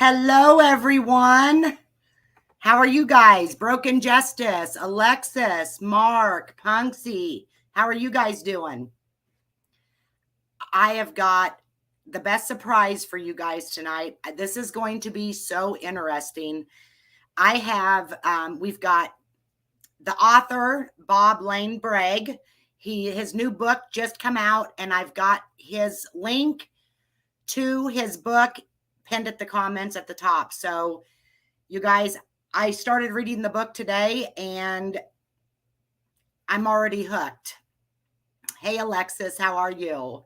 Hello, everyone. How are you guys? Broken Justice, Alexis, Mark, Punksy. How are you guys doing? I have got the best surprise for you guys tonight. This is going to be so interesting. We've got the author, Bob Lane Bragg. His new book just come out, and I've got his link to his book pinned at the comments at the top. So you guys, I started reading the book today and I'm already hooked. Hey, Alexis, how are you?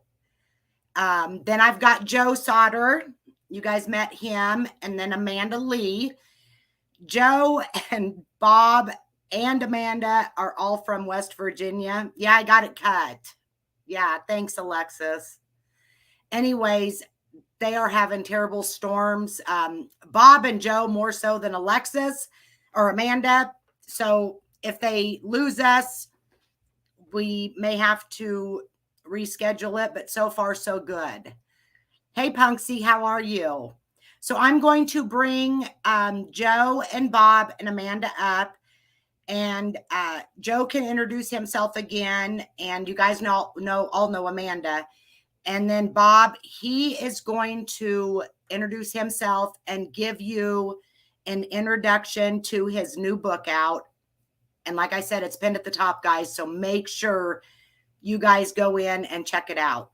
Then I've got Joe Sodder. You guys met him. And then Amanda Lee. Joe and Bob and Amanda are all from West Virginia. Yeah, I got it cut. Yeah, thanks, Alexis. Anyways, they are having terrible storms. Bob and Joe more so than Alexis or Amanda. So if they lose us, we may have to reschedule it, but so far so good. Hey, Punksy, how are you? So I'm going to bring Joe and Bob and Amanda up, and Joe can introduce himself again, and you guys all know Amanda. And then Bob, he is going to introduce himself and give you an introduction to his new book out. And like I said, it's pinned at the top, guys. So make sure you guys go in and check it out.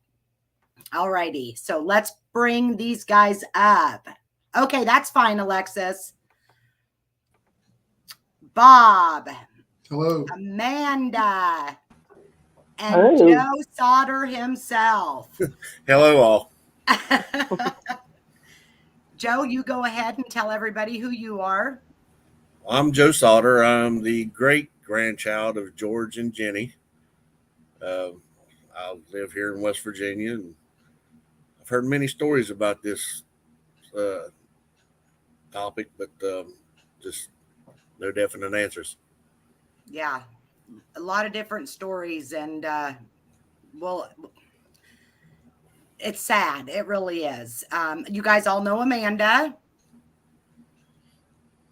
All righty. So let's bring these guys up. Okay, that's fine, Alexis. Bob. Hello. Amanda. And Joe Sodder himself. Hello, all. Joe, you go ahead and tell everybody who you are. I'm Joe Sodder. I'm the great-grandchild of George and Jenny. I live here in West Virginia, and I've heard many stories about this topic, but just no definite answers. Yeah, a lot of different stories, and well, it's sad. It really is. You guys all know Amanda.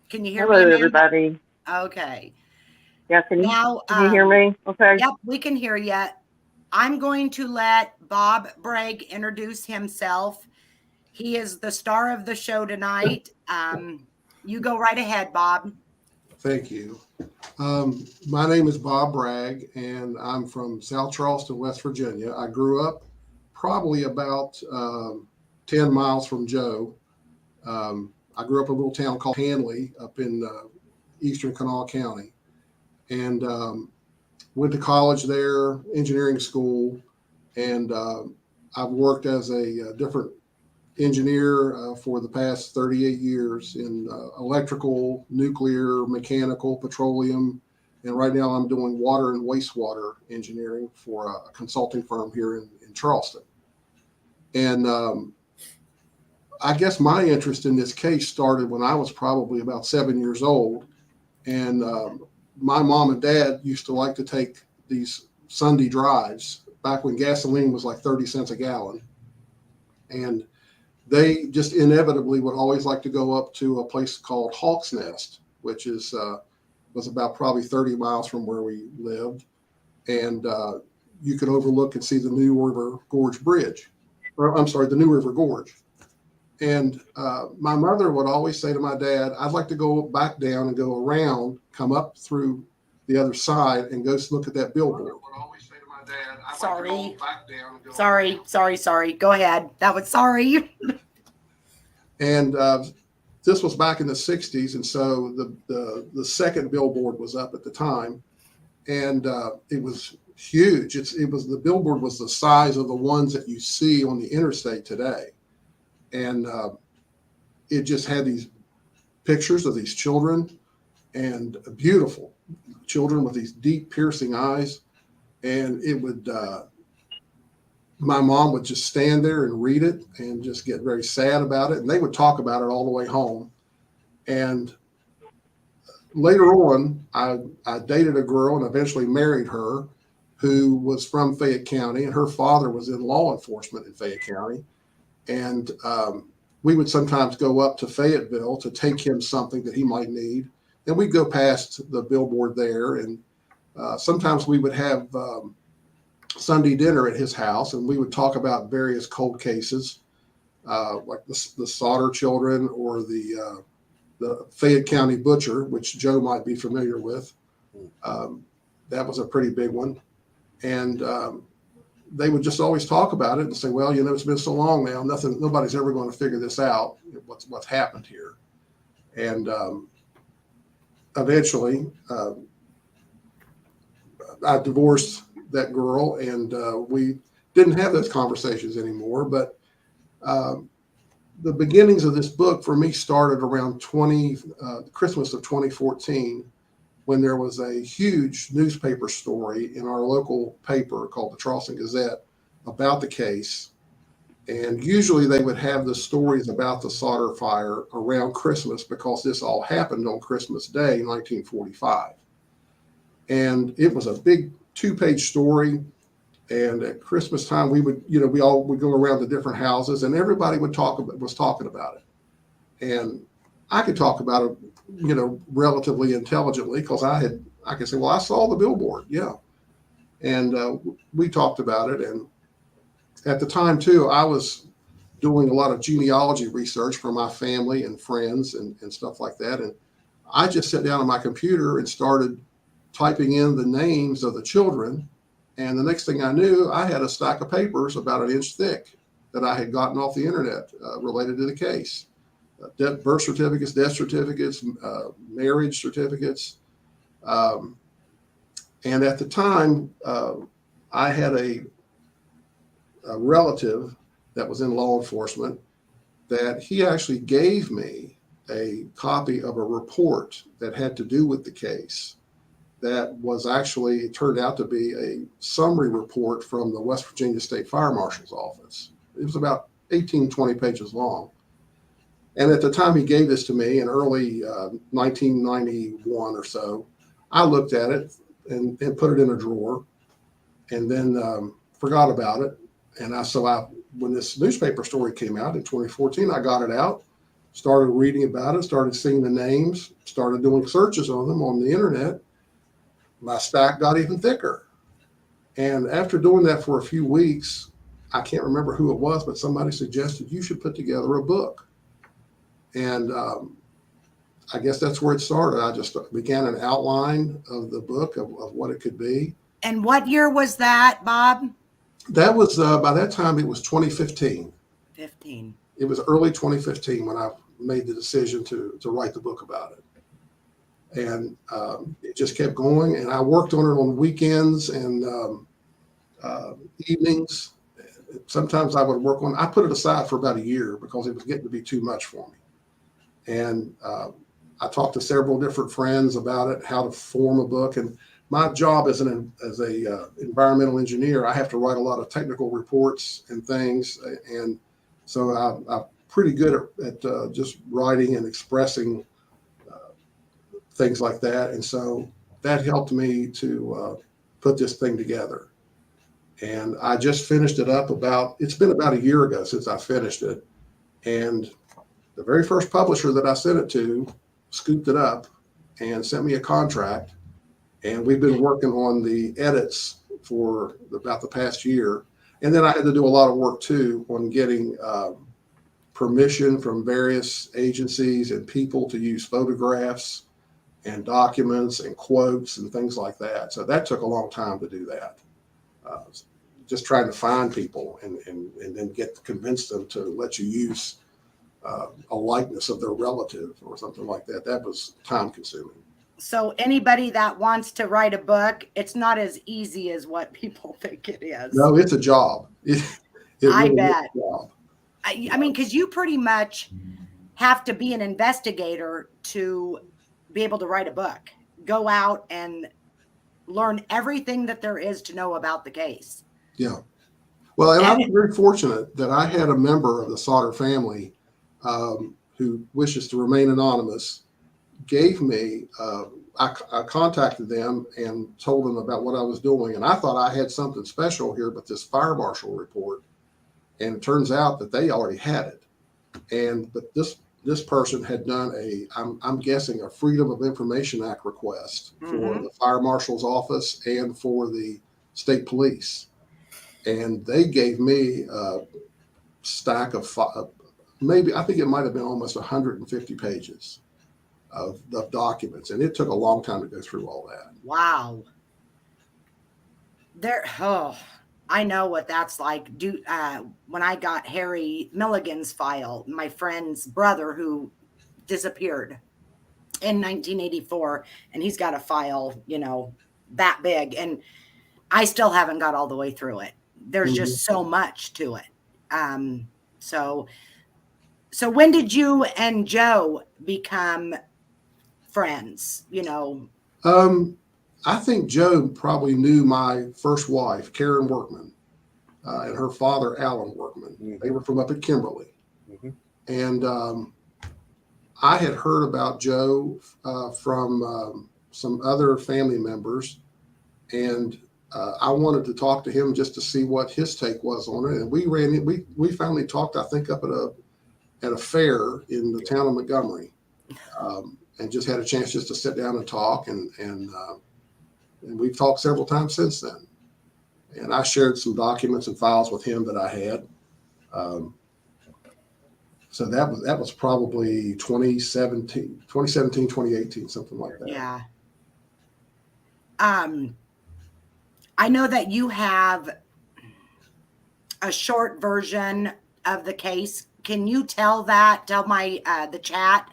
Can you hear me, Amanda? Everybody. Okay. Yeah, can you hear me? Okay. Yep, we can hear you. I'm going to let Bob Bragg introduce himself. He is the star of the show tonight. You go right ahead, Bob. Thank you. My name is Bob Bragg, and I'm from South Charleston, West Virginia. I grew up probably about 10 miles from Joe. I grew up in a little town called Hanley up in eastern Kanawha County, and went to college there, engineering school, and I've worked as a different engineer for the past 38 years in electrical, nuclear, mechanical, petroleum, and right now I'm doing water and wastewater engineering for a consulting firm here in Charleston. And I guess my interest in this case started when I was probably about 7 years old, and my mom and dad used to like to take these Sunday drives back when gasoline was like 30 cents a gallon, and they just inevitably would always like to go up to a place called Hawk's Nest, which is was about probably 30 miles from where we lived, and you could overlook and see the New River Gorge Bridge, or I'm sorry, the New River Gorge. And my mother would always say to my dad, I'd like to go back down and go around, come up through the other side and go look at that billboard. Sorry. Go ahead. That was sorry. And this was back in the 60s. And so the second billboard was up at the time, and it was huge. The billboard was the size of the ones that you see on the interstate today. And it just had these pictures of these children, and beautiful children with these deep piercing eyes. And it would, my mom would just stand there and read it and just get very sad about it. And they would talk about it all the way home. And later on, I dated a girl and eventually married her who was from Fayette County, and her father was in law enforcement in Fayette County. And we would sometimes go up to Fayetteville to take him something that he might need. And we'd go past the billboard there. And sometimes we would have Sunday dinner at his house, and we would talk about various cold cases, like the Sodder children or the Fayette County butcher, which Joe might be familiar with. That was a pretty big one. And they would just always talk about it and say, well, it's been so long now, nobody's ever going to figure this out, what's happened here. And eventually I divorced that girl, and we didn't have those conversations anymore. But the beginnings of this book for me started around Christmas of 2014, when there was a huge newspaper story in our local paper called the Charleston Gazette about the case. And usually they would have the stories about the Sodder fire around Christmas, because this all happened on Christmas Day, 1945. And it was a big 2-page story. And at Christmas time, we all would go around to different houses, and everybody was talking about it. And I could talk about it, relatively intelligently, because I could say, well, I saw the billboard. Yeah. And we talked about it. And at the time too, I was doing a lot of genealogy research for my family and friends and stuff like that. And I just sat down on my computer and started typing in the names of the children. And the next thing I knew, I had a stack of papers about an inch thick that I had gotten off the internet related to the case. Birth certificates, death certificates, marriage certificates. And at the time, I had a relative that was in law enforcement that he actually gave me a copy of a report that had to do with the case. That was actually, it turned out to be a summary report from the West Virginia State Fire Marshal's office. It was about 18, 20 pages long. And at the time he gave this to me in early 1991 or so, I looked at it and put it in a drawer, and then forgot about it. And when this newspaper story came out in 2014, I got it out, started reading about it, started seeing the names, started doing searches on them on the internet. My stack got even thicker. And after doing that for a few weeks, I can't remember who it was, but somebody suggested you should put together a book. And I guess that's where it started. I just began an outline of the book of what it could be. And what year was that, Bob? That was, by that time, it was 2015. 15. It was early 2015 when I made the decision to write the book about it. And it just kept going. And I worked on it on weekends and evenings. Sometimes I would work on, I put it aside for about a year because it was getting to be too much for me. And I talked to several different friends about it, how to form a book. And my job as a environmental engineer, I have to write a lot of technical reports and things. And so I'm pretty good at just writing and expressing things like that. And so that helped me to put this thing together. And I just finished it up it's been about a year ago since I finished it. And the very first publisher that I sent it to scooped it up and sent me a contract. And we've been working on the edits for about the past year. And then I had to do a lot of work too on getting permission from various agencies and people to use photographs and documents and quotes and things like that. So that took a long time to do that. Just trying to find people and then convince them to let you use a likeness of their relative or something like that. That was time consuming. So anybody that wants to write a book, it's not as easy as what people think it is. No, it's a job. I bet. I mean, because you pretty much have to be an investigator to be able to write a book. Go out and learn everything that there is to know about the case. Yeah. Well, and I was very fortunate that I had a member of the Sodder family who wishes to remain anonymous, gave me, I contacted them and told them about what I was doing. And I thought I had something special here, but this fire marshal report. And it turns out that they already had it. But this person had done I'm guessing a Freedom of Information Act request for the fire marshal's office and for the state police. And they gave me a stack of maybe, I think it might have been almost 150 pages of documents. And it took a long time to go through all that. Wow. I know what that's like. When I got Harry Milligan's file, my friend's brother who disappeared in 1984, and he's got a file, that big, and I still haven't got all the way through it. There's just so much to it. So when did you and Joe become friends? I think Joe probably knew my first wife, Karen Workman, and her father, Alan Workman. They were from up at Kimberly. And I had heard about Joe from some other family members. And I wanted to talk to him just to see what his take was on it. And we finally talked, I think, up at a fair in the town of Montgomery, and just had a chance just to sit down and talk. And we've talked several times since then. And I shared some documents and files with him that I had. So that was probably 2017, 2018, something like that. Yeah. I know that you have a short version of the case. Can you tell my the chat?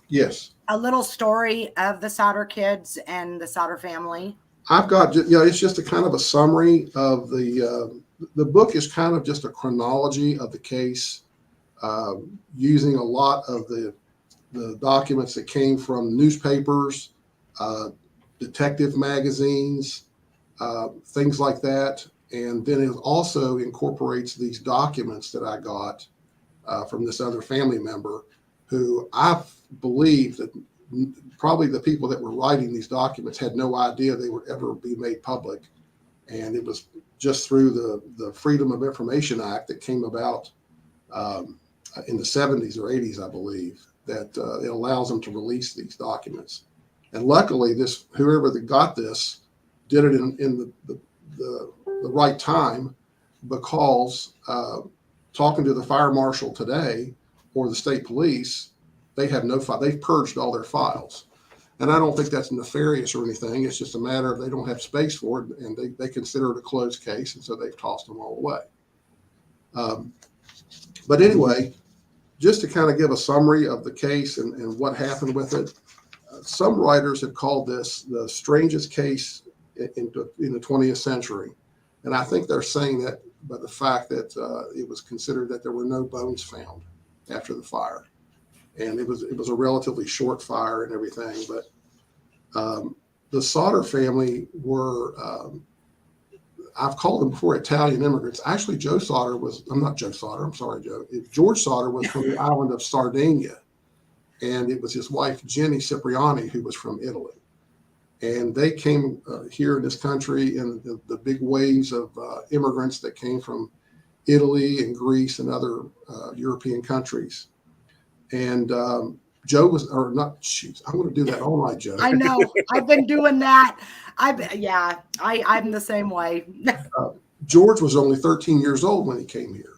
Yes. A little story of the Sodder kids and the Sodder family. I've got, it's just a kind of a summary of the book is kind of just a chronology of the case, using a lot of the documents that came from newspapers, detective magazines, things like that. And then it also incorporates these documents that I got from this other family member who I believe that probably the people that were writing these documents had no idea they would ever be made public. And it was just through the Freedom of Information Act that came about in the 70s or 80s, I believe, that it allows them to release these documents. And luckily, whoever that got this did it in the right time, because talking to the fire marshal today or the state police, they have no file. They've purged all their files. And I don't think that's nefarious or anything. It's just a matter of they don't have space for it, and they consider it a closed case, and so they've tossed them all away. But anyway, just to kind of give a summary of the case and what happened with it, some writers have called this the strangest case in the 20th century. And I think they're saying that by the fact that it was considered that there were no bones found after the fire. And it was a relatively short fire and everything. But the Sodder family were, I've called them before, Italian immigrants. Actually, George Sodder was from the island of Sardinia. And it was his wife, Jenny Cipriani, who was from Italy. And they came here in this country in the big waves of immigrants that came from Italy and Greece and other European countries. And Joe was, or not, shoot, I'm going to do that all night, Joe. I know. I've been doing that. I'm the same way. George was only 13 years old when he came here.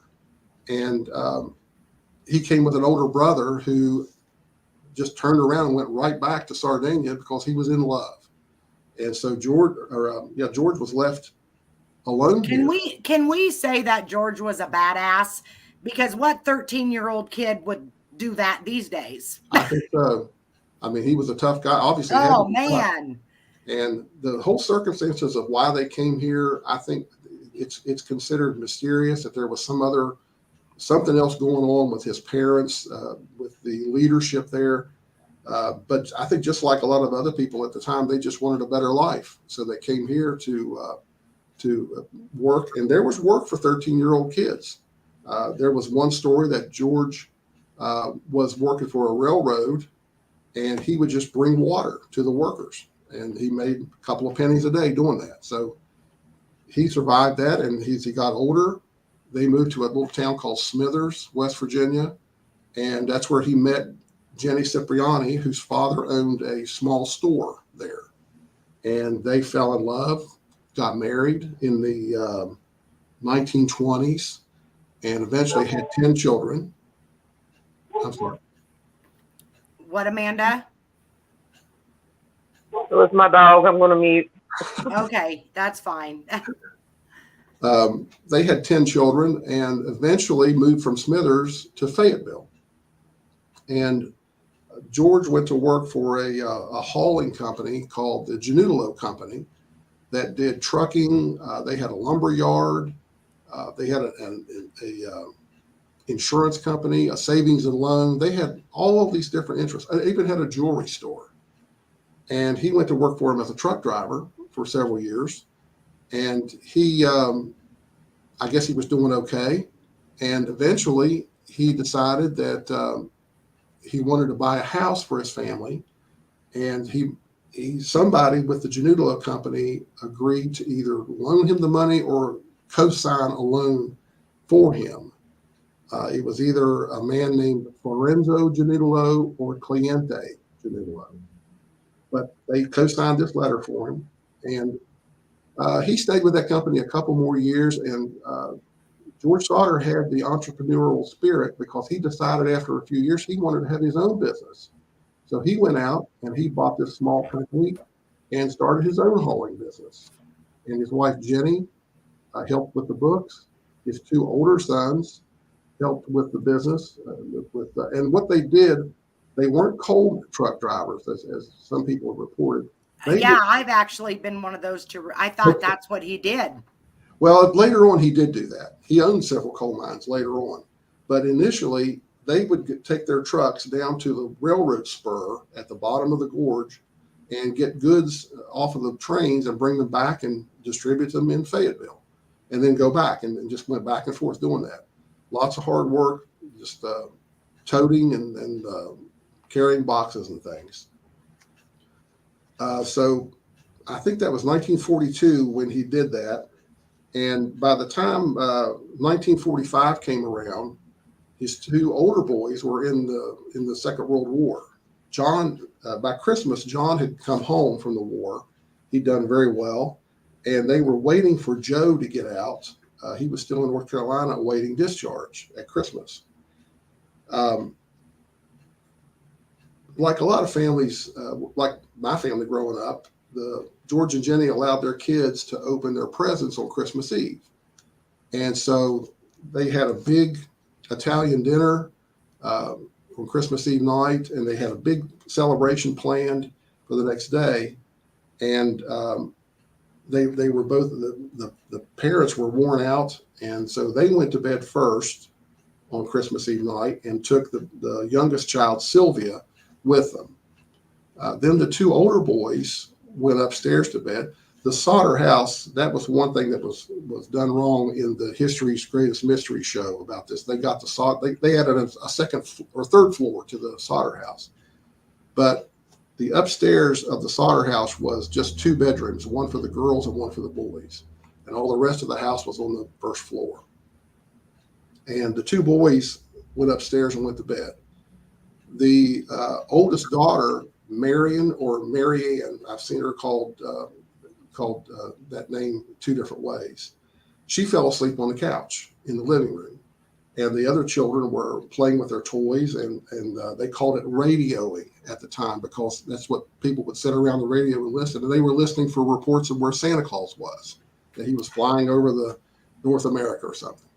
And he came with an older brother who just turned around and went right back to Sardinia because he was in love. And so George was left alone. Can we say that George was a badass? Because what 13-year-old kid would do that these days? I think so. I mean, he was a tough guy, obviously. Oh, man. And the whole circumstances of why they came here, I think it's considered mysterious, that there was something else going on with his parents, with the leadership there. But I think just like a lot of other people at the time, they just wanted a better life. So they came here to work, and there was work for 13-year-old kids. There was one story that George was working for a railroad, and he would just bring water to the workers, and he made a couple of pennies a day doing that. So he survived that, and as he got older, they moved to a little town called Smithers, West Virginia, And that's where he met Jenny Cipriani, whose father owned a small store there. And they fell in love, got married in the 1920s, and eventually had 10 children. I'm sorry. What, Amanda? It was my dog. I'm going to mute. Okay, that's fine. They had 10 children and eventually moved from Smithers to Fayetteville. And George went to work for a hauling company called the Janudalo Company that did trucking. They had a lumber yard. They had an insurance company, a savings and loan. They had all of these different interests. They even had a jewelry store. And he went to work for him as a truck driver for several years. And he, I guess he was doing okay. And eventually he decided that he wanted to buy a house for his family. And somebody with the Janudalo Company agreed to either loan him the money or co-sign a loan for him. It was either a man named Lorenzo Janudalo or Cliente Janudalo. But they co-signed this letter for him. And he stayed with that company a couple more years. And George Sodder had the entrepreneurial spirit because he decided after a few years he wanted to have his own business. So he went out and he bought this small company and started his own hauling business. And his wife, Jenny, helped with the books. His two older sons helped with the business. And what they did, they weren't cold truck drivers, as some people have reported. I've actually been one of those two. I thought that's what he did. Well, later on, he did do that. He owned several coal mines later on. But initially, they would take their trucks down to the railroad spur at the bottom of the gorge and get goods off of the trains and bring them back and distribute them in Fayetteville, and then go back and just went back and forth doing that. Lots of hard work, just toting and carrying boxes and things. So I think that was 1942 when he did that. And by the time 1945 came around, his two older boys were in the Second World War. John, by Christmas, John had come home from the war. He'd done very well, and they were waiting for Joe to get out. He was still in North Carolina awaiting discharge at Christmas. Like a lot of families, like my family growing up, George and Jenny allowed their kids to open their presents on Christmas Eve. And so they had a big Italian dinner on Christmas Eve night, and they had a big celebration planned for the next day. And they were both, the parents were worn out, and so they went to bed first on Christmas Eve night and took the youngest child, Sylvia, with them. Then the two older boys went upstairs to bed. The Sodder house, that was one thing that was done wrong in the History's Greatest Mystery show about this. They got they added a second or third floor to the Sodder house. But the upstairs of the Sodder house was just two bedrooms, one for the girls and one for the boys. And all the rest of the house was on the first floor. And the two boys went upstairs and went to bed. The oldest daughter, Marion or Marianne, I've seen her called that name two different ways. She fell asleep on the couch in the living room, and the other children were playing with their toys, and they called it radioing at the time because that's what people would sit around the radio and listen. And they were listening for reports of where Santa Claus was, that he was flying over the North America or something.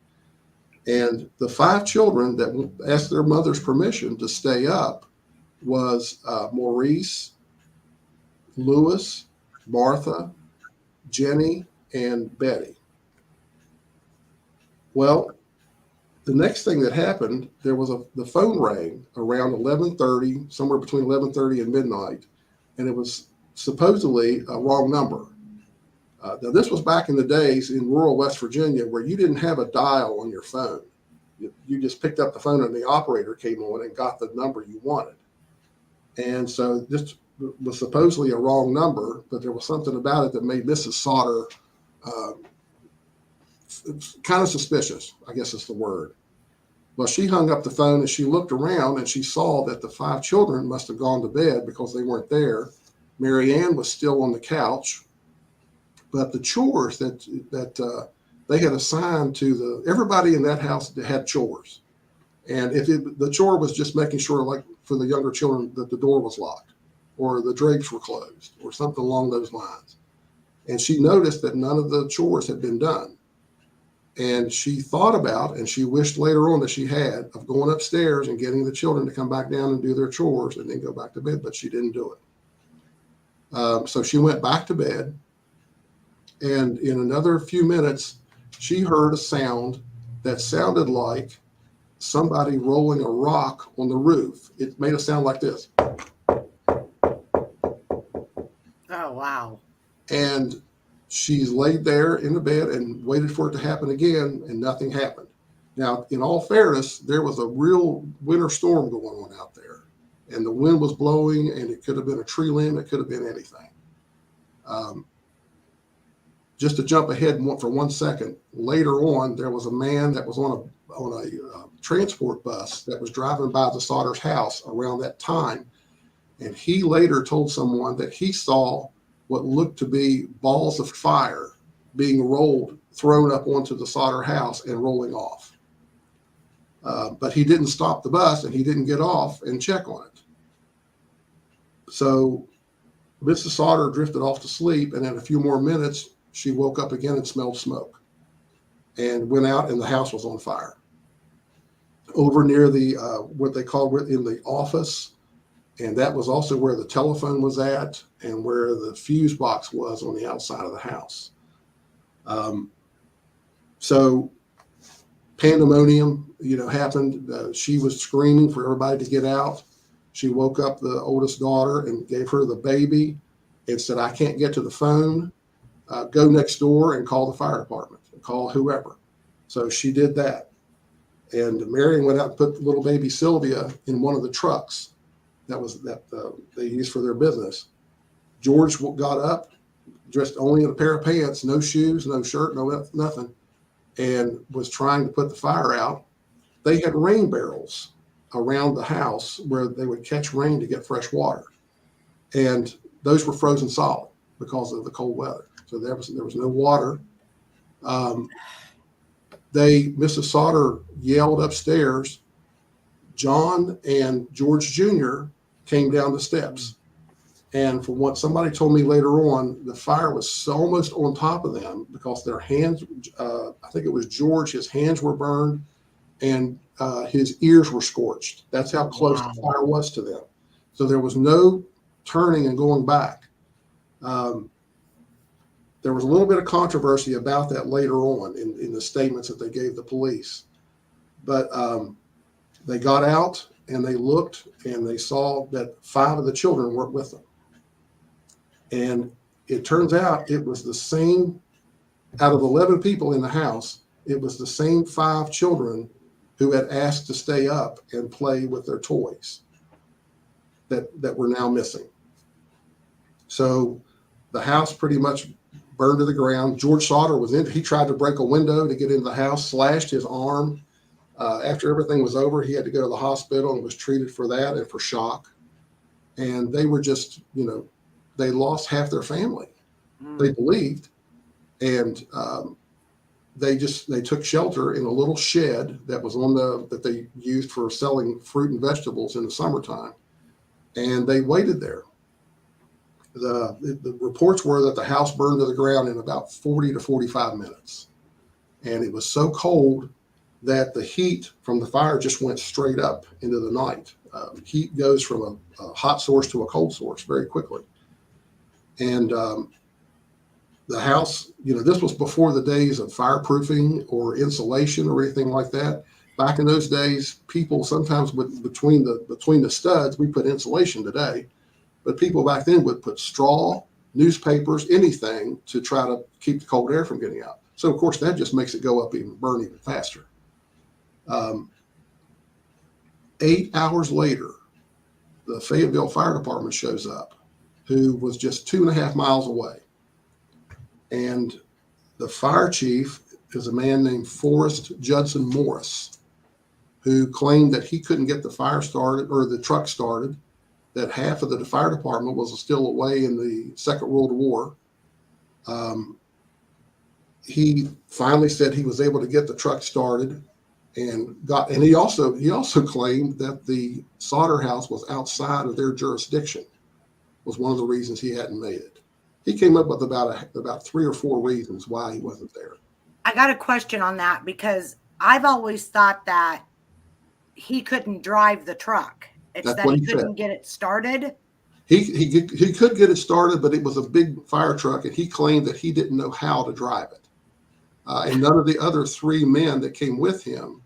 And the five children that asked their mother's permission to stay up was Maurice, Louis, Martha, Jenny, and Betty. Well, the next thing that happened, there was the phone rang around 11:30, somewhere between 11:30 and midnight, and it was supposedly a wrong number. Now, this was back in the days in rural West Virginia where you didn't have a dial on your phone. You just picked up the phone and the operator came on and got the number you wanted. And so this was supposedly a wrong number, but there was something about it that made Mrs. Sodder kind of suspicious, I guess is the word. Well, she hung up the phone and she looked around and she saw that the 5 children must have gone to bed because they weren't there. Mary Ann was still on the couch, but the chores that they had assigned to everybody in that house had chores. And the chore was just making sure, like for the younger children, that the door was locked or the drapes were closed or something along those lines. And she noticed that none of the chores had been done. And she thought about, and she wished later on that she had, of going upstairs and getting the children to come back down and do their chores and then go back to bed, but she didn't do it. So she went back to bed. And in another few minutes, she heard a sound that sounded like somebody rolling a rock on the roof. It made a sound like this. Oh, wow. And she's laid there in the bed and waited for it to happen again, and nothing happened. Now, in all fairness, there was a real winter storm going on out there, and the wind was blowing, and it could have been a tree limb. It could have been anything. Just to jump ahead for 1 second, later on, there was a man that was on a transport bus that was driving by the Sodder's house around that time. And he later told someone that he saw what looked to be balls of fire being thrown up onto the Sodder house and rolling off. But he didn't stop the bus and he didn't get off and check on it. So Mrs. Sodder drifted off to sleep, and in a few more minutes, she woke up again and smelled smoke and went out, and the house was on fire. Over near the, what they call in the office, and that was also where the telephone was at and where the fuse box was on the outside of the house. So pandemonium, happened. She was screaming for everybody to get out. She woke up the oldest daughter and gave her the baby and said, "I can't get to the phone. Go next door and call the fire department, and call whoever." So she did that. And Marion went out and put the little baby Sylvia in one of the trucks that they used for their business. George got up, dressed only in a pair of pants, no shoes, no shirt, no nothing, and was trying to put the fire out. They had rain barrels around the house where they would catch rain to get fresh water. And those were frozen solid because of the cold weather. So there was no water. Mrs. Sodder yelled upstairs. John and George Jr. came down the steps. And from what somebody told me later on, the fire was almost on top of them because their hands, I think it was George, his hands were burned and his ears were scorched. That's how close the fire was to them. So there was no turning and going back. There was a little bit of controversy about that later on in the statements that they gave the police. But they got out and they looked and they saw that 5 of the children weren't with them. And it turns out it was the same, out of 11 people in the house, it was the same 5 children who had asked to stay up and play with their toys that were now missing. So the house pretty much burned to the ground. George Sodder he tried to break a window to get into the house, slashed his arm. After everything was over, he had to go to the hospital and was treated for that and for shock. And they were just, they lost half their family, they believed. And they took shelter in a little shed that was that they used for selling fruit and vegetables in the summertime. And they waited there. The reports were that the house burned to the ground in about 40 to 45 minutes. And it was so cold that the heat from the fire just went straight up into the night. Heat goes from a hot source to a cold source very quickly. And the house, this was before the days of fireproofing or insulation or anything like that. Back in those days, people sometimes between the studs, we put insulation today, but people back then would put straw, newspapers, anything to try to keep the cold air from getting out. So of course that just makes it go up burn even faster. 8 hours later, the Fayetteville Fire Department shows up, who was just 2.5 miles away. And the fire chief is a man named Forrest Judson Morris, who claimed that he couldn't get the fire started or the truck started, that half of the fire department was still away in the Second World War. He finally said he was able to get the truck started and he also claimed that the Sodder house was outside of their jurisdiction, was one of the reasons he hadn't made it. He came up with about 3 or 4 reasons why he wasn't there. I got a question on that because I've always thought that he couldn't drive the truck. It's That's that what he he couldn't said. get it started. He could get it started, but it was a big fire truck, and he claimed that he didn't know how to drive it. And none of the other 3 men that came with him,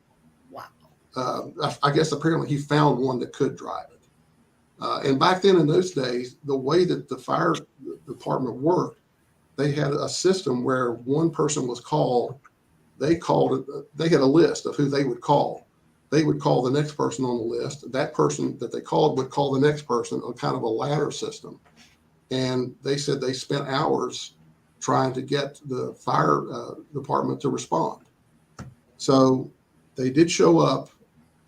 Wow. I guess apparently he found one that could drive it. And back then in those days, the way that the fire department worked, they had a system where one person was called. They had a list of who they would call. They would call the next person on the list. That person that they called would call the next person on kind of a ladder system. And they said they spent hours trying to get the fire department to respond. So they did show up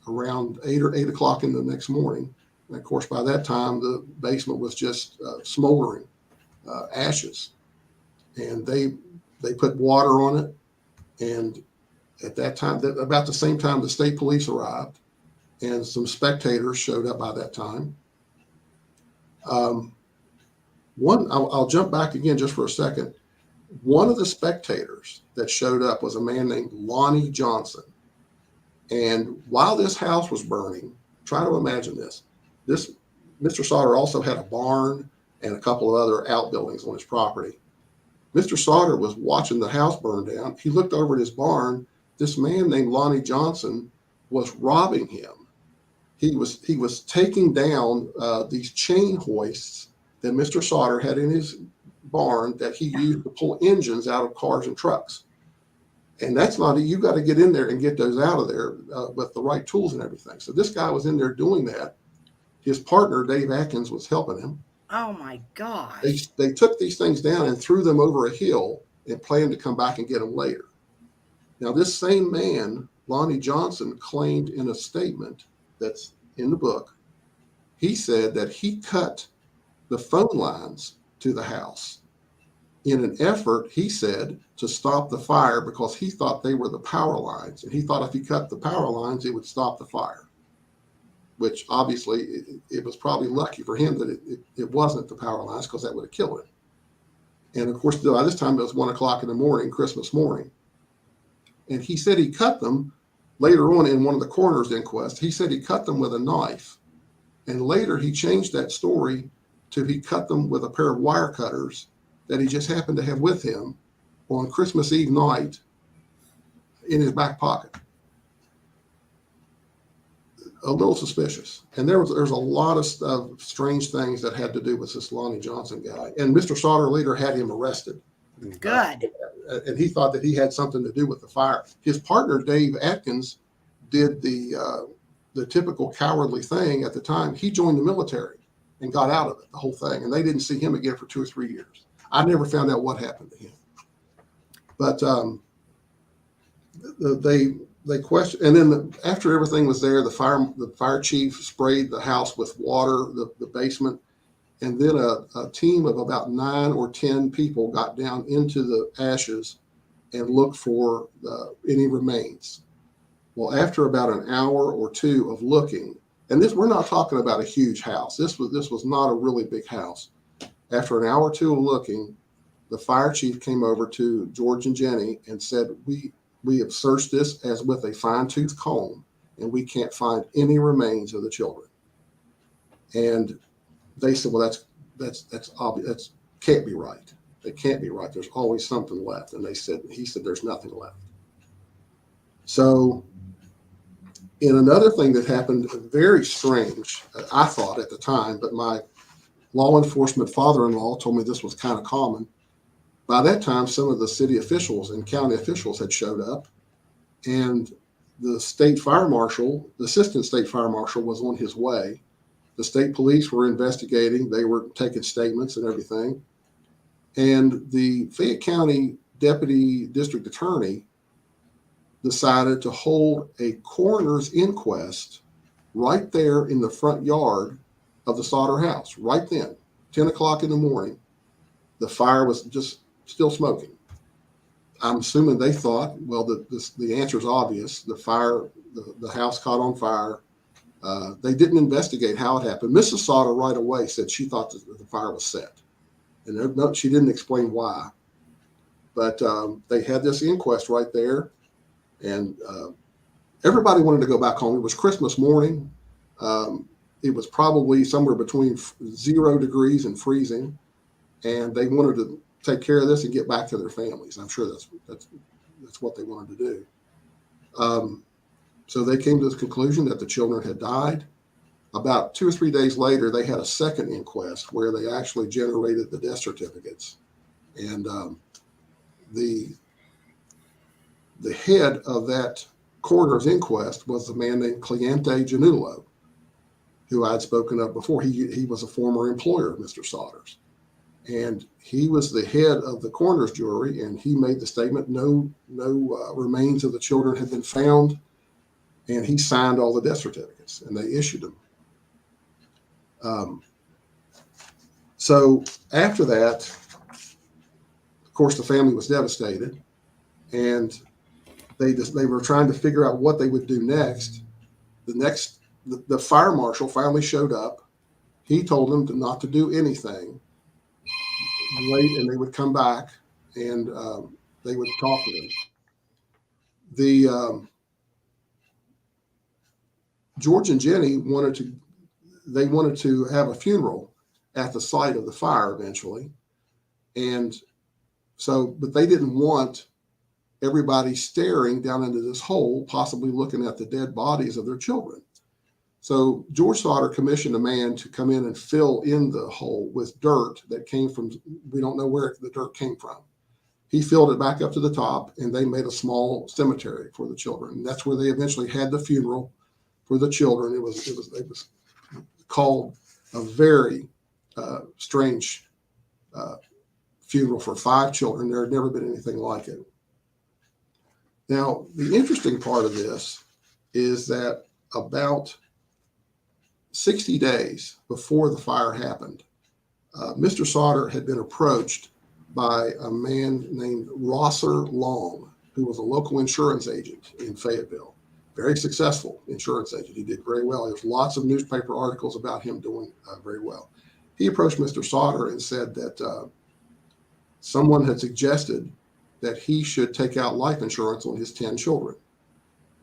around 8 o'clock in the next morning. And of course, by that time, the basement was just smoldering ashes. And they put water on it. And at that time, about the same time, the state police arrived, and some spectators showed up by that time. I'll jump back again just for a second. One of the spectators that showed up was a man named Lonnie Johnson. And while this house was burning, try to imagine this. Mr. Sodder also had a barn and a couple of other outbuildings on his property. Mr. Sodder was watching the house burn down. He looked over at his barn. This man named Lonnie Johnson was robbing him. He was taking down these chain hoists that Mr. Sodder had in his barn that he used to pull engines out of cars and trucks. And that's not, you got to get in there and get those out of there with the right tools and everything. So this guy was in there doing that. His partner, Dave Atkins, was helping him. Oh my gosh. They took these things down and threw them over a hill and planned to come back and get them later. Now, this same man, Lonnie Johnson, claimed in a statement that's in the book, he said that he cut the phone lines to the house in an effort, he said, to stop the fire because he thought they were the power lines. And he thought if he cut the power lines, it would stop the fire, which obviously it was probably lucky for him that it wasn't the power lines because that would have killed him. And of course, by this time, it was 1 o'clock in the morning, Christmas morning. And he said he cut them later on in one of the coroner's inquests. He said he cut them with a knife. And later he changed that story to he cut them with a pair of wire cutters that he just happened to have with him on Christmas Eve night in his back pocket. A little suspicious. And there's a lot of strange things that had to do with this Lonnie Johnson guy. And Mr. Sodder later had him arrested. Good. And he thought that he had something to do with the fire. His partner, Dave Atkins, did the typical cowardly thing at the time. He joined the military and got out of it, the whole thing. And they didn't see him again for 2 or 3 years. I never found out what happened to him. But they questioned, and then after everything was there, the fire chief sprayed the house with water, the basement, and then a team of about 9 or 10 people got down into the ashes and looked for any remains. Well, after about an hour or 2 of looking, and we're not talking about a huge house. This was not a really big house. After an hour or 2 of looking, the fire chief came over to George and Jenny and said, we have searched this as with a fine-tooth comb, and we can't find any remains of the children. And they said, well, that's obvious. That can't be right. It can't be right. There's always something left. And he said, there's nothing left. So in another thing that happened, very strange, I thought at the time, but my law enforcement father-in-law told me this was kind of common. By that time, some of the city officials and county officials had showed up, and the state fire marshal, the assistant state fire marshal, was on his way. The state police were investigating. They were taking statements and everything. And the Fayette County deputy district attorney decided to hold a coroner's inquest right there in the front yard of the Sodder house. Right then, 10 o'clock in the morning, the fire was just still smoking. I'm assuming they thought, well, the answer is obvious. The house caught on fire. They didn't investigate how it happened. Mrs. Sodder right away said she thought that the fire was set. And no, she didn't explain why. But they had this inquest right there. And everybody wanted to go back home. It was Christmas morning. It was probably somewhere between 0 degrees and freezing. And they wanted to take care of this and get back to their families. I'm sure that's what they wanted to do. So they came to the conclusion that the children had died. About 2 or 3 days later, they had a second inquest where they actually generated the death certificates. And the head of that coroner's inquest was a man named Cleante Gianulo, who I'd spoken of before. He was a former employer of Mr. Sodder's. And he was the head of the coroner's jury, and he made the statement, no remains of the children had been found, and he signed all the death certificates, and they issued them. So after that, of course, the family was devastated, and they were trying to figure out what they would do next. The fire marshal finally showed up. He told them not to do anything. Wait, and they would come back, and they would talk to them. George and Jenny wanted to have a funeral at the site of the fire eventually, and so, but they didn't want everybody staring down into this hole, possibly looking at the dead bodies of their children. So George Sodder commissioned a man to come in and fill in the hole with dirt that came from, we don't know where the dirt came from. He filled it back up to the top, and they made a small cemetery for the children. And that's where they eventually had the funeral for the children. It was called a very strange funeral for 5 children. There had never been anything like it. Now, the interesting part of this is that about 60 days before the fire happened, Mr. Sodder had been approached by a man named Rosser Long, who was a local insurance agent in Fayetteville. Very successful insurance agent. He did very well. There's lots of newspaper articles about him doing very well. He approached Mr. Sodder and said that someone had suggested that he should take out life insurance on his 10 children.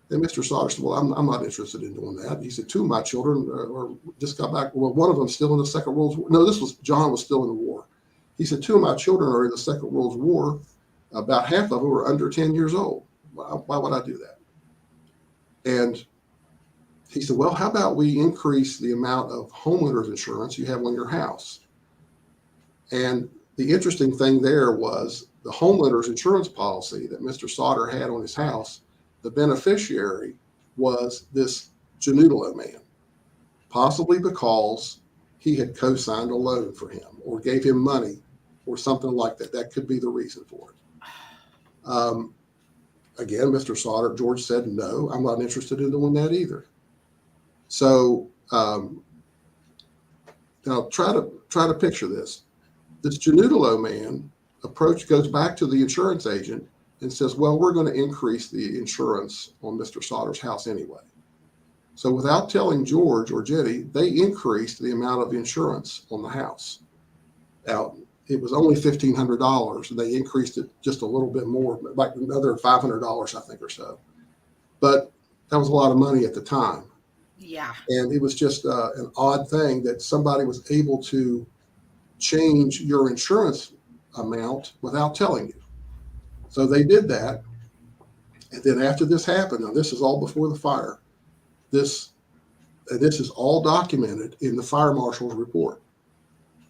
And Mr. Sodder said, well, I'm not interested in doing that. He said, 2 of my children just got back. Well, one of them still in the Second World War. No, John was still in the war. He said, 2 of my children are in the Second World War. About half of them are under 10 years old. Why would I do that? And he said, well, how about we increase the amount of homeowners insurance you have on your house? And the interesting thing there was the homeowners insurance policy that Mr. Sodder had on his house. The beneficiary was this Gianulo man, possibly because he had co-signed a loan for him or gave him money or something like that. That could be the reason for it. Again, Mr. Sodder, George said, no, I'm not interested in doing that either. So now try to picture this. This Gianulo man goes back to the insurance agent and says, well, we're going to increase the insurance on Mr. Sodder's house anyway. So without telling George or Jenny, they increased the amount of insurance on the house. Now, it was only $1,500, and they increased it just a little bit more, like another $500, I think, or so. But that was a lot of money at the time. Yeah. And it was just an odd thing that somebody was able to change your insurance amount without telling you. So they did that. And then after this happened, now this is all before the fire, this is all documented in the fire marshal's report.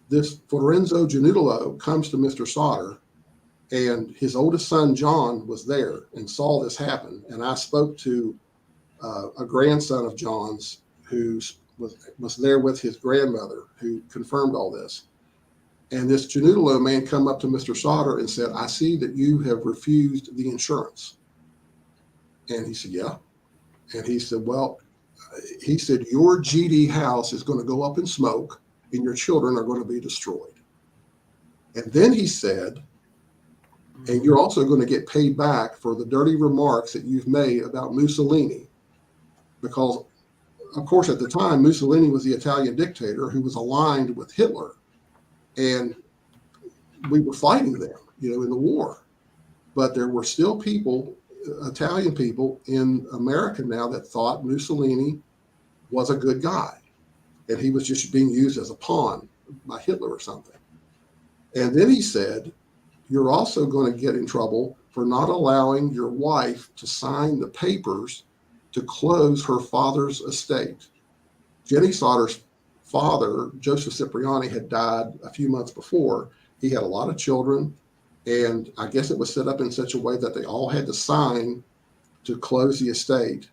This Lorenzo Gianulo comes to Mr. Sodder, and his oldest son, John, was there and saw this happen. And I spoke to a grandson of John's who was there with his grandmother, who confirmed all this. And this Gianulo man come up to Mr. Sodder and said, I see that you have refused the insurance. And he said, yeah. And he said, well, he said, your GD house is going to go up in smoke and your children are going to be destroyed. And then he said, and you're also going to get paid back for the dirty remarks that you've made about Mussolini. Because, of course, at the time, Mussolini was the Italian dictator who was aligned with Hitler. And we were fighting them, in the war. But there were still people, Italian people in America now that thought Mussolini was a good guy. And he was just being used as a pawn by Hitler or something. And then he said, you're also going to get in trouble for not allowing your wife to sign the papers to close her father's estate. Jenny Sodder's father, Joseph Cipriani, had died a few months before. He had a lot of children, and I guess it was set up in such a way that they all had to sign to close the estate.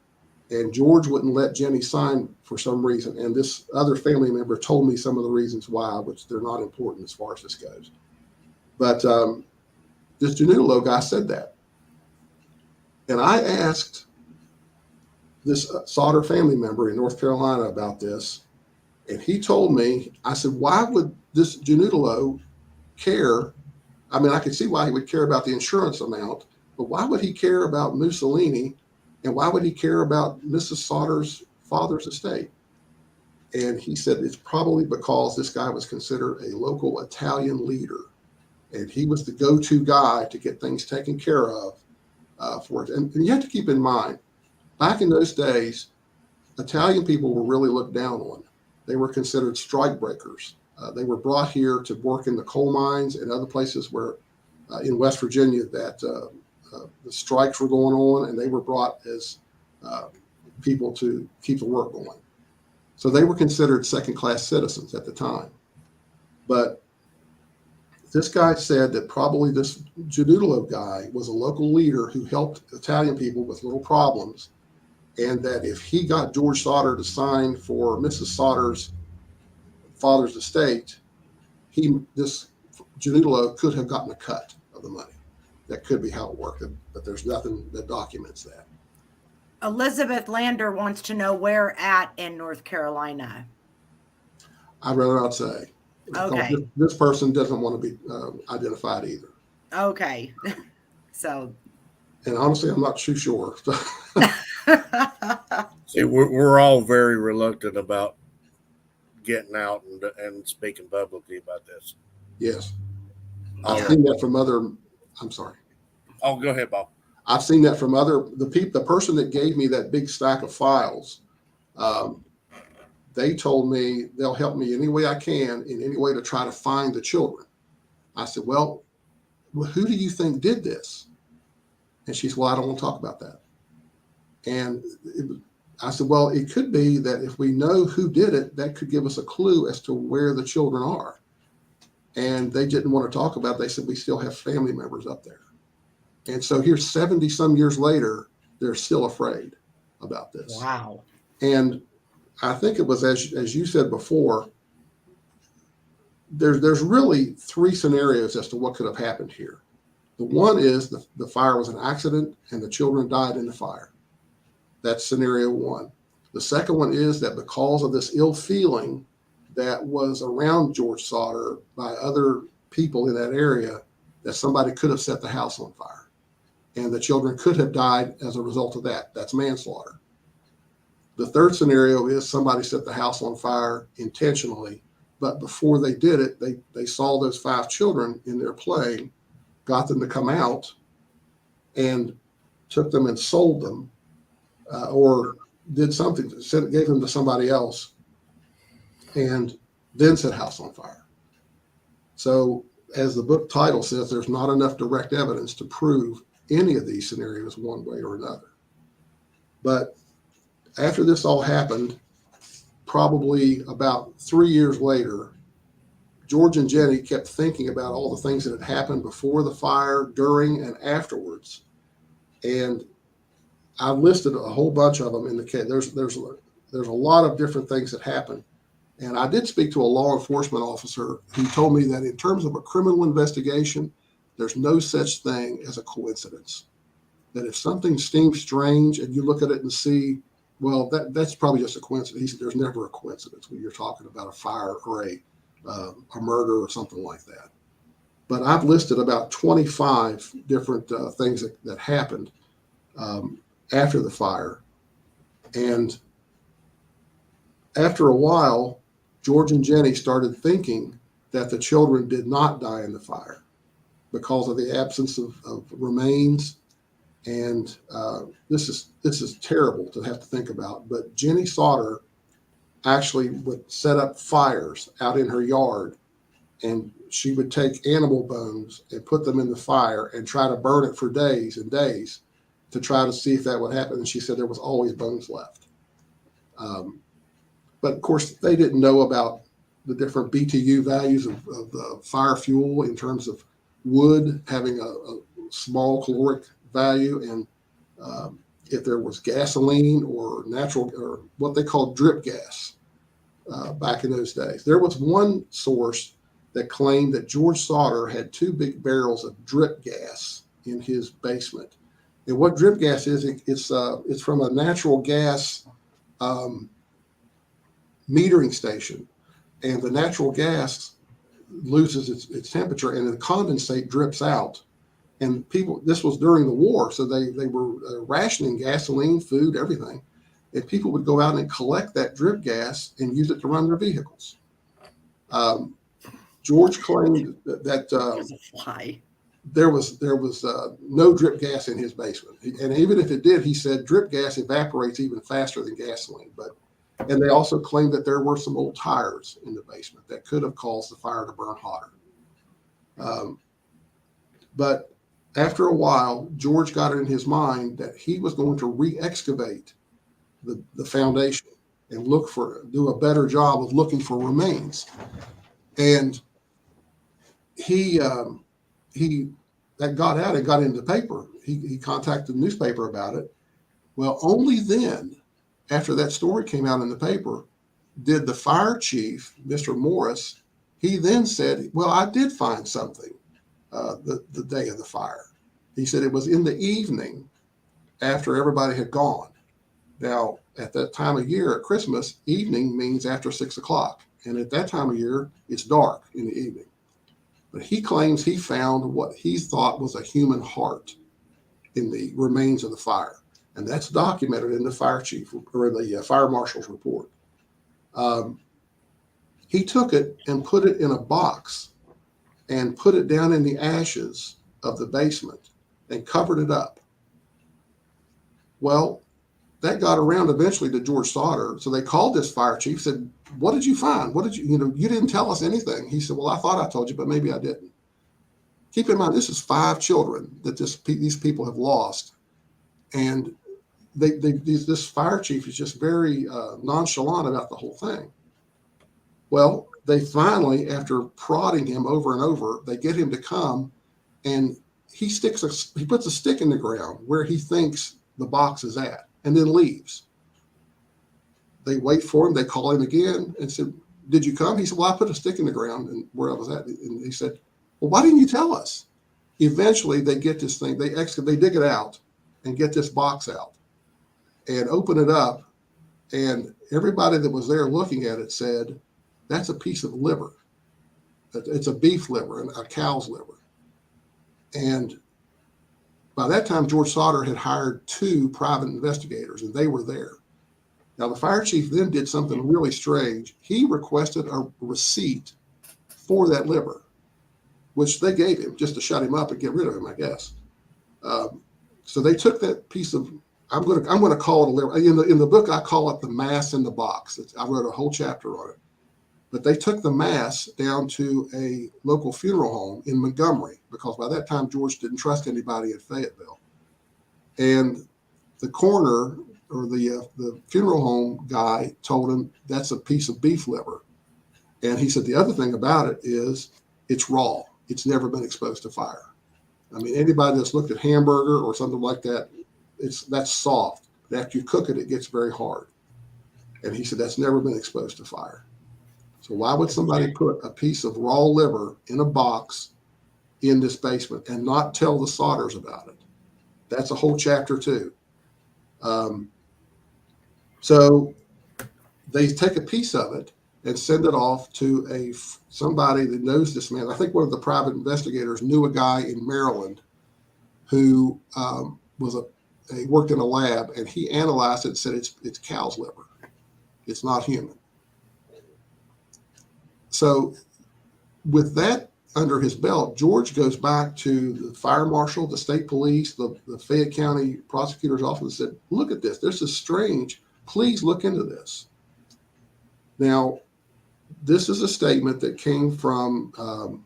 And George wouldn't let Jenny sign for some reason. And this other family member told me some of the reasons why, which they're not important as far as this goes. But this Giannullo guy said that. And I asked this Sodder family member in North Carolina about this. And he told me, I said, why would this Giannullo care? I mean, I could see why he would care about the insurance amount, but why would he care about Mussolini? And why would he care about Mrs. Sodder's father's estate? And he said it's probably because this guy was considered a local Italian leader. And he was the go-to guy to get things taken care of for it. And you have to keep in mind, back in those days, Italian people were really looked down on. They were considered strike breakers. They were brought here to work in the coal mines and other places where in West Virginia that the strikes were going on, and they were brought as people to keep the work going. So they were considered second-class citizens at the time. But this guy said that probably this Giannullo guy was a local leader who helped Italian people with little problems, and that if he got George Sodder to sign for Mrs. Sodder's father's estate, this Giannullo could have gotten a cut of the money. That could be how it worked, but there's nothing that documents that. Elizabeth Lander wants to know where at in North Carolina. I'd rather not say. Okay. This person doesn't want to be identified either. Okay. So. And honestly, I'm not too sure. See, we're all very reluctant about getting out and speaking publicly about this. Yes. I've seen that from other, I'm sorry. Oh, go ahead, Bob. I've seen that from the person that gave me that big stack of files. They told me they'll help me any way I can in any way to try to find the children. I said, well, who do you think did this? And she said, well, I don't want to talk about that. And I said, well, it could be that if we know who did it, that could give us a clue as to where the children are. And they didn't want to talk about it. They said, we still have family members up there. And so here, 70 some years later, they're still afraid about this. Wow. And I think it was, as you said before, there's really three scenarios as to what could have happened here. The one is the fire was an accident and the children died in the fire. That's scenario one. The second one is that because of this ill feeling that was around George Sodder by other people in that area, that somebody could have set the house on fire. And the children could have died as a result of that. That's manslaughter. The third scenario is somebody set the house on fire intentionally, but before they did it, they saw those 5 children in there playing, got them to come out, and took them and sold them, or did something, gave them to somebody else, and then set house on fire. So, as the book title says, there's not enough direct evidence to prove any of these scenarios one way or another. But after this all happened, probably about 3 years later, George and Jenny kept thinking about all the things that had happened before the fire, during, and afterwards. And I listed a whole bunch of them in the case. There's a lot of different things that happened. And I did speak to a law enforcement officer who told me that in terms of a criminal investigation, there's no such thing as a coincidence. that if something seems strange and you look at it and see, well, that's probably just a coincidence. He said there's never a coincidence when you're talking about a fire or a murder or something like that. But I've listed about 25 different things that happened after the fire. And after a while, George and Jenny started thinking that the children did not die in the fire because of the absence of remains. And this is terrible to have to think about. But Jenny Sodder actually would set up fires out in her yard, and she would take animal bones and put them in the fire and try to burn it for days and days to try to see if that would happen. And she said there was always bones left. But of course, they didn't know about the different BTU values of the fire fuel in terms of wood having a small caloric value, and if there was gasoline or natural or what they called drip gas back in those days. There was one source that claimed that George Sodder had 2 big barrels of drip gas in his basement. And what drip gas is, it's from a natural gas metering station, and the natural gas loses its temperature and the condensate drips out. And people, this was during the war, so they were rationing gasoline, food, everything. And people would go out and collect that drip gas and use it to run their vehicles. George claimed that there was no drip gas in his basement, and even if it did, he said drip gas evaporates even faster than gasoline. And they also claimed that there were some old tires in the basement that could have caused the fire to burn hotter. But after a while, George got it in his mind that he was going to re-excavate the foundation and do a better job of looking for remains. And that got out and got into the paper. He contacted the newspaper about it. Well, only then, after that story came out in the paper, did the fire chief, Mr. Morris, he then said, well, I did find something the day of the fire. He said it was in the evening after everybody had gone. Now, at that time of year, at Christmas, evening means after 6 o'clock. And at that time of year, it's dark in the evening. But he claims he found what he thought was a human heart in the remains of the fire. And that's documented in the fire chief or the fire marshal's report. He took it and put it in a box and put it down in the ashes of the basement and covered it up. Well, that got around eventually to George Sodder. So they called this fire chief, said, what did you find? You didn't tell us anything. He said, well, I thought I told you, but maybe I didn't. Keep in mind, this is 5 children that these people have lost. And this fire chief is just very nonchalant about the whole thing. Well, they finally, after prodding him over and over, they get him to come, and he puts a stick in the ground where he thinks the box is at, and then leaves. They wait for him. They call him again and said, did you come? He said, well, I put a stick in the ground and where I was at. And he said, well, why didn't you tell us? Eventually they get this thing, they dig it out and get this box out and open it up. And everybody that was there looking at it said, that's a piece of liver. It's a beef liver and a cow's liver. And by that time, George Sodder had hired 2 private investigators, and they were there. Now, the fire chief then did something really strange. He requested a receipt for that liver, which they gave him just to shut him up and get rid of him, I guess. So they took that piece of, I'm going to call it a liver. In the book, I call it the mass in the box. I wrote a whole chapter on it. But they took the mass down to a local funeral home in Montgomery, because by that time, George didn't trust anybody in Fayetteville. And the coroner or the funeral home guy told him that's a piece of beef liver. And he said, the other thing about it is it's raw. It's never been exposed to fire. I mean, anybody that's looked at hamburger or something like that, that's soft. But after you cook it, it gets very hard. And he said, that's never been exposed to fire. So why would somebody put a piece of raw liver in a box in this basement and not tell the Sodders about it? That's a whole chapter too. So they take a piece of it and send it off to somebody that knows this man. I think one of the private investigators knew a guy in Maryland who he worked in a lab, and he analyzed it and said it's cow's liver. It's not human. So with that under his belt, George goes back to the fire marshal, the state police, the Fayette County prosecutor's office, and said, look at this. This is strange. Please look into this. Now, this is a statement that came from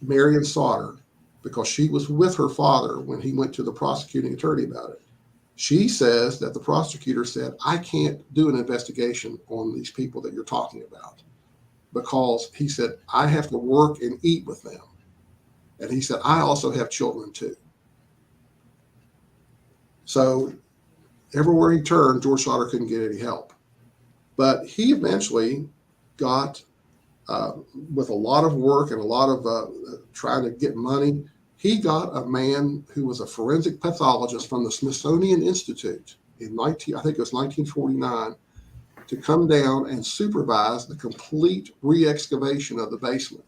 Marion Sodder, because she was with her father when he went to the prosecuting attorney about it. She says that the prosecutor said, I can't do an investigation on these people that you're talking about, because he said, I have to work and eat with them. And he said, I also have children too. So everywhere he turned, George Sodder couldn't get any help. But he eventually got, with a lot of work and a lot of trying to get money, he got a man who was a forensic pathologist from the Smithsonian Institute in I think it was 1949, to come down and supervise the complete re-excavation of the basement.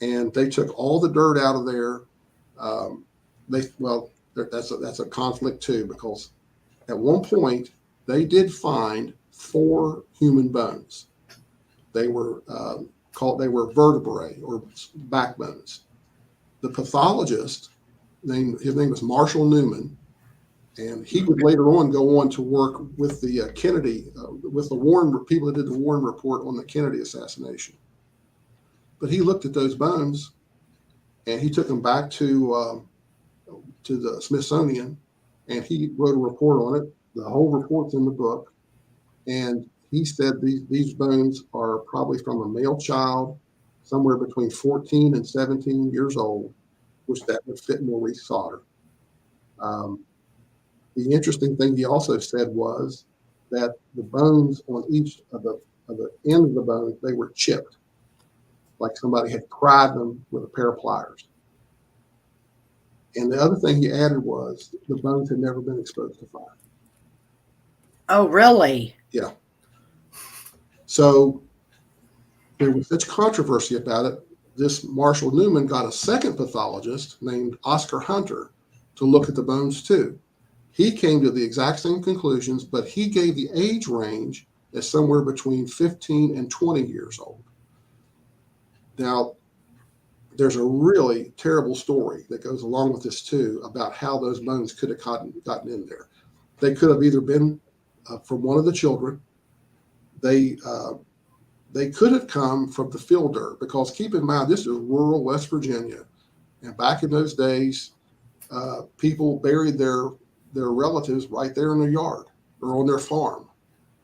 And they took all the dirt out of there. That's a conflict too, because at one point they did find 4 human bones. They were vertebrae or backbones. The pathologist, his name was Marshall Newman, and he would later on go on to work with the Kennedy, with the Warren people that did the Warren report on the Kennedy assassination. But he looked at those bones, and he took them back to the Smithsonian, and he wrote a report on it. The whole report's in the book, and he said these bones are probably from a male child, somewhere between 14 and 17 years old, which that would fit Maurice Sodder. The interesting thing he also said was that the bones on each of the end of the bones, they were chipped, like somebody had pried them with a pair of pliers. And the other thing he added was the bones had never been exposed to fire. Oh, really? Yeah. So there was such controversy about it. This Marshall Newman got a second pathologist named Oscar Hunter to look at the bones too. He came to the exact same conclusions, but he gave the age range as somewhere between 15 and 20 years old. Now, there's a really terrible story that goes along with this too, about how those bones could have gotten in there. They could have either been from one of the children. They could have come from the field dirt, because keep in mind, this is rural West Virginia. And back in those days, people buried their relatives right there in their yard or on their farm.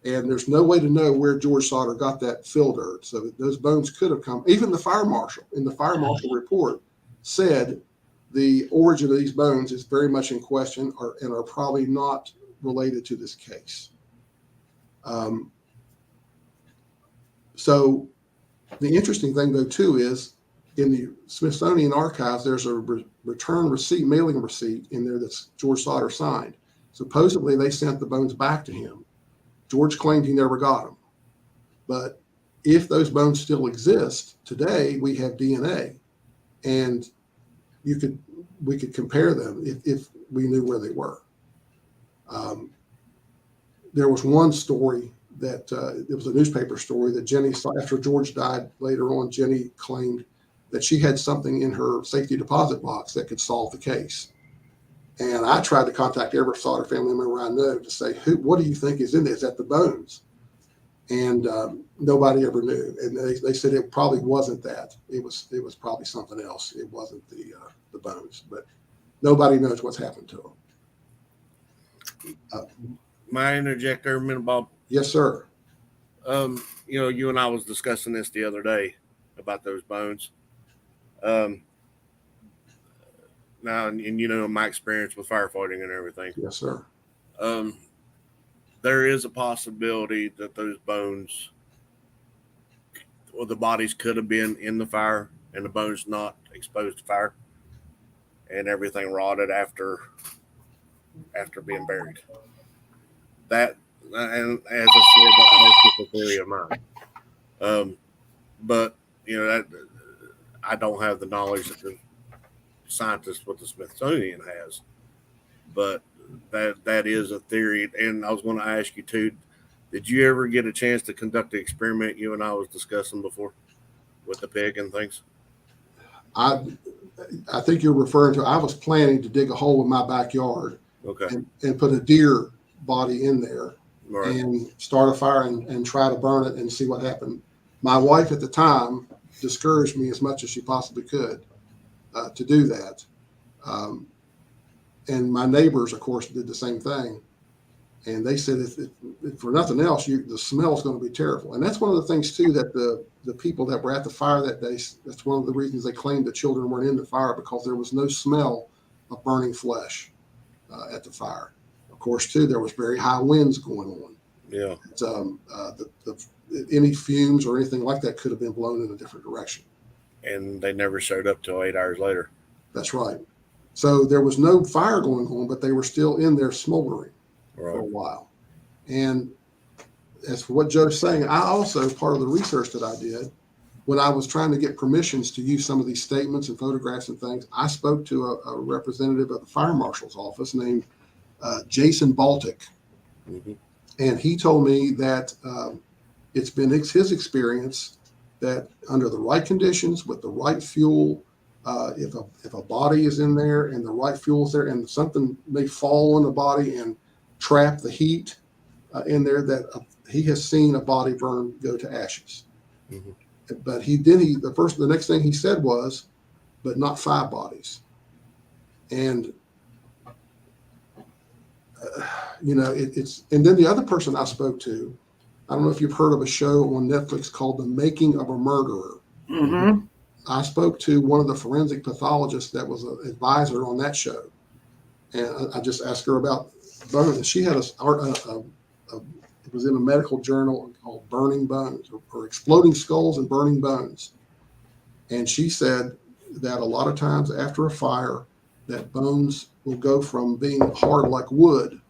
And there's no way to know where George Sodder got that fill dirt. So those bones could have come. Even the fire marshal, in the fire marshal report, said the origin of these bones is very much in question, and are probably not related to this case. So the interesting thing, though, too, is in the Smithsonian archives, there's a return receipt, mailing receipt in there that's George Sodder signed. Supposedly, they sent the bones back to him. George claimed he never got them. But if those bones still exist today, we have DNA, and we could compare them if we knew where they were. There was one story that it was a newspaper story that Jenny saw after George died. Later on, Jenny claimed that she had something in her safety deposit box that could solve the case. And I tried to contact every Sodder family member I know to say, what do you think is in there? Is that the bones? And nobody ever knew. And they said it probably wasn't that. It was probably something else. It wasn't the bones. But nobody knows what's happened to them. My interjector, Bob. Yes, sir. You and I was discussing this the other day about those bones. Now, and my experience with firefighting and everything. Yes, sir. There is a possibility that those bones, or the bodies, could have been in the fire and the bones not exposed to fire, and everything rotted after after being buried. That, and as I said, that's no theory of mine. But that I don't have the knowledge that the scientist with the Smithsonian has. But that is a theory. And I was going to ask you too, did you ever get a chance to conduct the experiment you and I was discussing before with the pig and things? I think you're referring to, I was planning to dig a hole in my backyard, Okay. and put a deer body in there, Right. and start a fire and try to burn it and see what happened. My wife at the time discouraged me as much as she possibly could to do that. And my neighbors, of course, did the same thing. And they said, if for nothing else, the smell is going to be terrible. And that's one of the things, too, that the people that were at the fire that day, that's one of the reasons they claimed the children weren't in the fire, because there was no smell of burning flesh at the fire. Of course, too, there was very high winds going on. Yeah. Any fumes or anything like that could have been blown in a different direction. And they never showed up till 8 hours later. That's right. So there was no fire going on, but they were still in there smoldering for a while. And as for what Joe's saying, I also, part of the research that I did, when I was trying to get permissions to use some of these statements and photographs and things, I spoke to a representative of the fire marshal's office named Jason Baltic. Mm-hmm. And he told me that it's been his experience that under the right conditions, with the right fuel, if a body is in there and the right fuel is there, and something may fall on the body and trap the heat in there, that he has seen a body go to ashes. Mm-hmm. But the next thing he said was, but not 5 bodies. And it's, and then the other person I spoke to, I don't know if you've heard of a show on Netflix called The Making of a Murderer. Mm-hmm. I spoke to one of the forensic pathologists that was an advisor on that show. And I just asked her about bones. She had it was in a medical journal called Burning Bones, or Exploding Skulls and Burning Bones. And she said that a lot of times after a fire, that bones will go from being hard like wood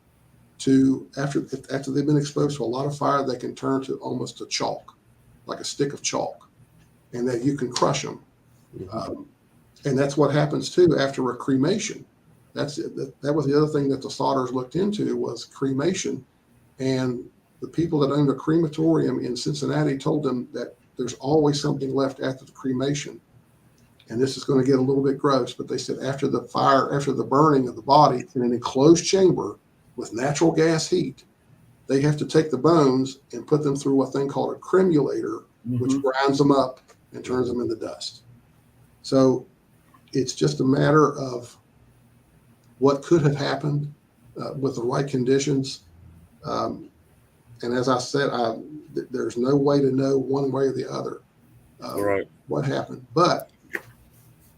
to, after they've been exposed to a lot of fire, they can turn to almost to chalk, like a stick of chalk, and that you can crush them. Mm-hmm. And that's what happens too after a cremation. That was the other thing that the Sodders looked into, was cremation. And the people that owned a crematorium in Cincinnati told them that there's always something left after the cremation. And this is going to get a little bit gross, but they said after the burning of the body in an enclosed chamber with natural gas heat, they have to take the bones and put them through a thing called a cremulator, which grinds them up and turns them into dust. So it's just a matter of what could have happened with the right conditions. And as I said, there's no way to know one way or the other what happened. But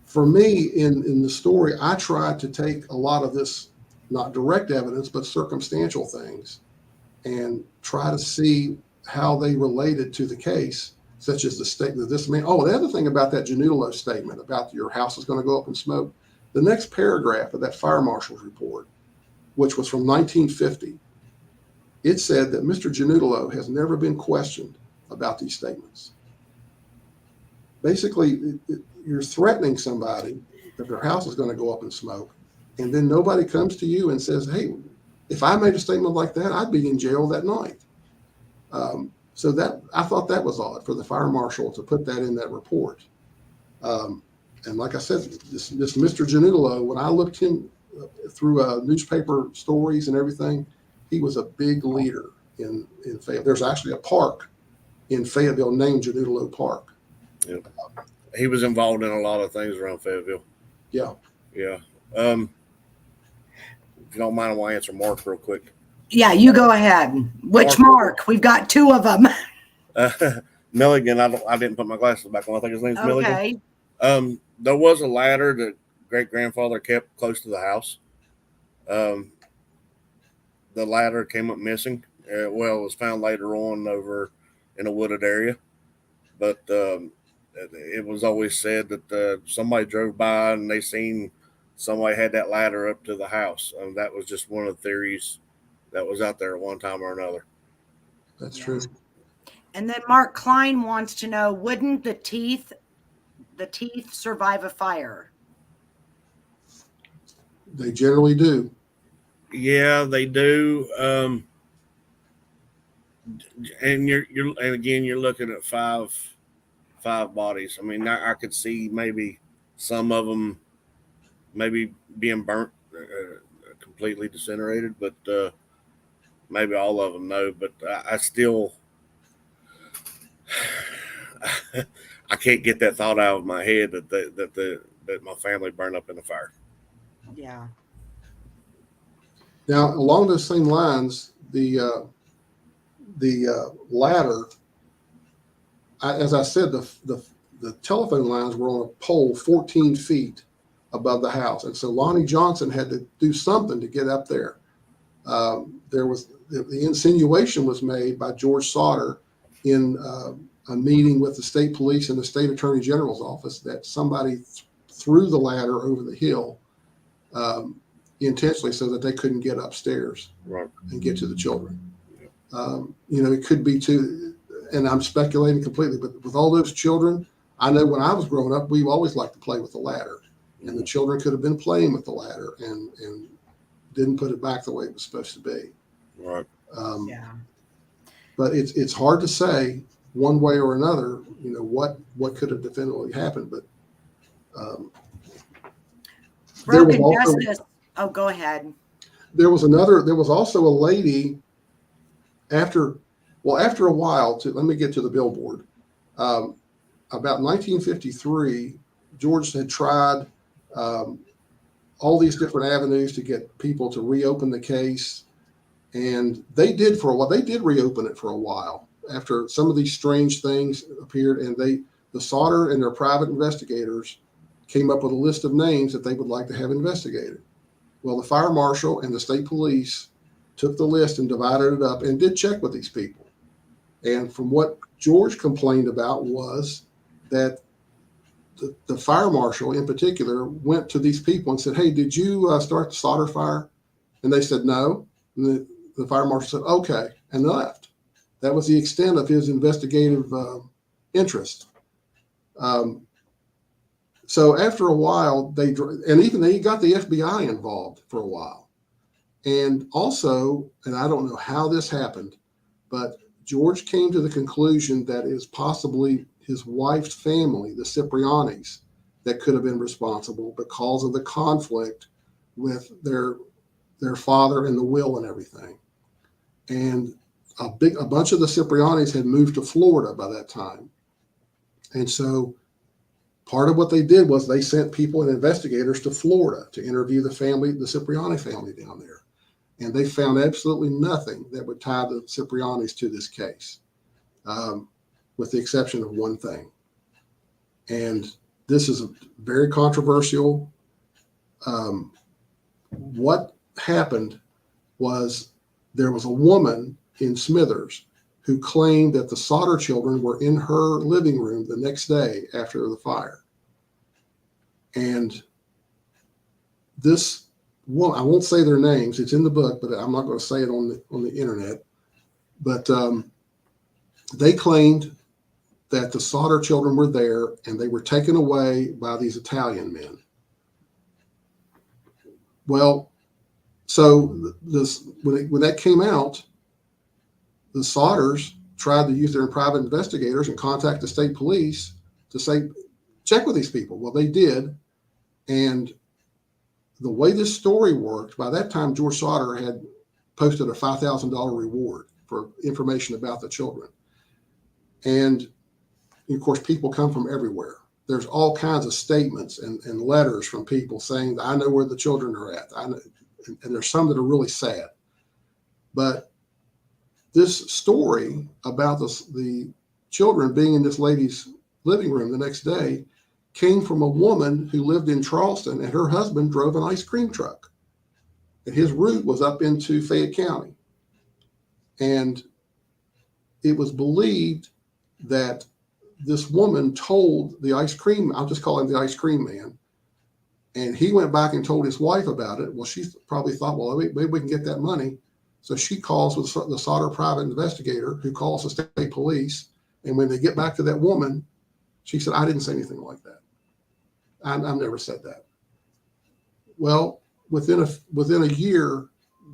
for me, in the story, I tried to take a lot of this, not direct evidence, but circumstantial things, and try to see how they related to the case, such as the statement of this man. Oh, the other thing about that Janutolo statement about your house is going to go up in smoke, the next paragraph of that fire marshal's report, which was from 1950, it said that Mr. Janutolo has never been questioned about these statements. Basically, you're threatening somebody that their house is going to go up in smoke, and then nobody comes to you and says, hey, if I made a statement like that, I'd be in jail that night. So that, I thought that was odd for the fire marshal to put that in that report. And like I said, this Mr. Janutolo, when I looked him through newspaper stories and everything, he was a big leader in Fayetteville. There's actually a park in Fayetteville named Janutolo Park. Yep. He was involved in a lot of things around Fayetteville. Yeah. Yeah. If you don't mind, I want to answer Mark real quick. Yeah, you go ahead. Which Mark? We've got 2 of them. Milligan, I didn't put my glasses back on. I think his name's Okay. Milligan. There was a ladder that great-grandfather kept close to the house. The ladder came up missing. It was found later on over in a wooded area. But it was always said that somebody drove by and they seen somebody had that ladder up to the house. That was just one of the theories that was out there at one time or another. That's Yeah. true. And then Mark Klein wants to know, wouldn't the teeth survive a fire? They generally do. Yeah, they do. And you're looking at five bodies. I mean, I could see maybe some of them maybe being burnt, completely disintegrated, but maybe all of them no. But I still I can't get that thought out of my head that my family burned up in the fire. Yeah. Now, along those same lines, the ladder, as I said, the telephone lines were on a pole 14 feet above the house, and so Lonnie Johnson had to do something to get up there. There was the insinuation was made by George Sodder in a meeting with the state police and the state attorney general's office that somebody threw the ladder over the hill intentionally so that they couldn't get upstairs and get to the children. It could be too, and I'm speculating completely, but with all those children, I know when I was growing up, we always liked to play with the ladder, and the children could have been playing with the ladder and didn't put it back the way it was supposed to be. Right. Yeah. But it's hard to say one way or another, what could have definitively happened. But Broken justice. Oh, go ahead. There was also a lady after a while, let me get to the billboard. About 1953, George had tried all these different avenues to get people to reopen the case. And they did for a while. They did reopen it for a while after some of these strange things appeared. And the Sodder and their private investigators came up with a list of names that they would like to have investigated. Well, the fire marshal and the state police took the list and divided it up and did check with these people. And from what George complained about was that the fire marshal in particular went to these people and said, "Hey, did you start the Sodder fire?" And they said, "No." And the fire marshal said, "Okay," and left. That was the extent of his investigative interest. So after a while, they got the FBI involved for a while. And also, and I don't know how this happened, but George came to the conclusion that it was possibly his wife's family, the Ciprianis, that could have been responsible because of the conflict with their father and the will and everything. And a bunch of the Ciprianis had moved to Florida by that time. And so part of what they did was they sent people and investigators to Florida to interview the Cipriani family down there. And they found absolutely nothing that would tie the Ciprianis to this case, with the exception of one thing. And this is very controversial. What happened was there was a woman in Smithers who claimed that the Sodder children were in her living room the next day after the fire. And this woman, I won't say their names, it's in the book, but I'm not going to say it on the internet. But they claimed that the Sodder children were there and they were taken away by these Italian men. Well, so when that came out, the Sodders tried to use their private investigators and contact the state police to say, check with these people. Well, they did. And the way this story worked, by that time, George Sodder had posted a $5,000 reward for information about the children. And of course, people come from everywhere. There's all kinds of statements and letters from people saying, I know where the children are at. I know, and there's some that are really sad. But this story about the children being in this lady's living room the next day came from a woman who lived in Charleston, and her husband drove an ice cream truck. And his route was up into Fayette County. And it was believed that this woman told the ice cream, I'll just call him the ice cream man, And he went back and told his wife about it. Well, she probably thought, well, maybe we can get that money. So she calls with the Sodder private investigator, who calls the state police. And when they get back to that woman, she said, I didn't say anything like that. I've never said that. Well, within a year,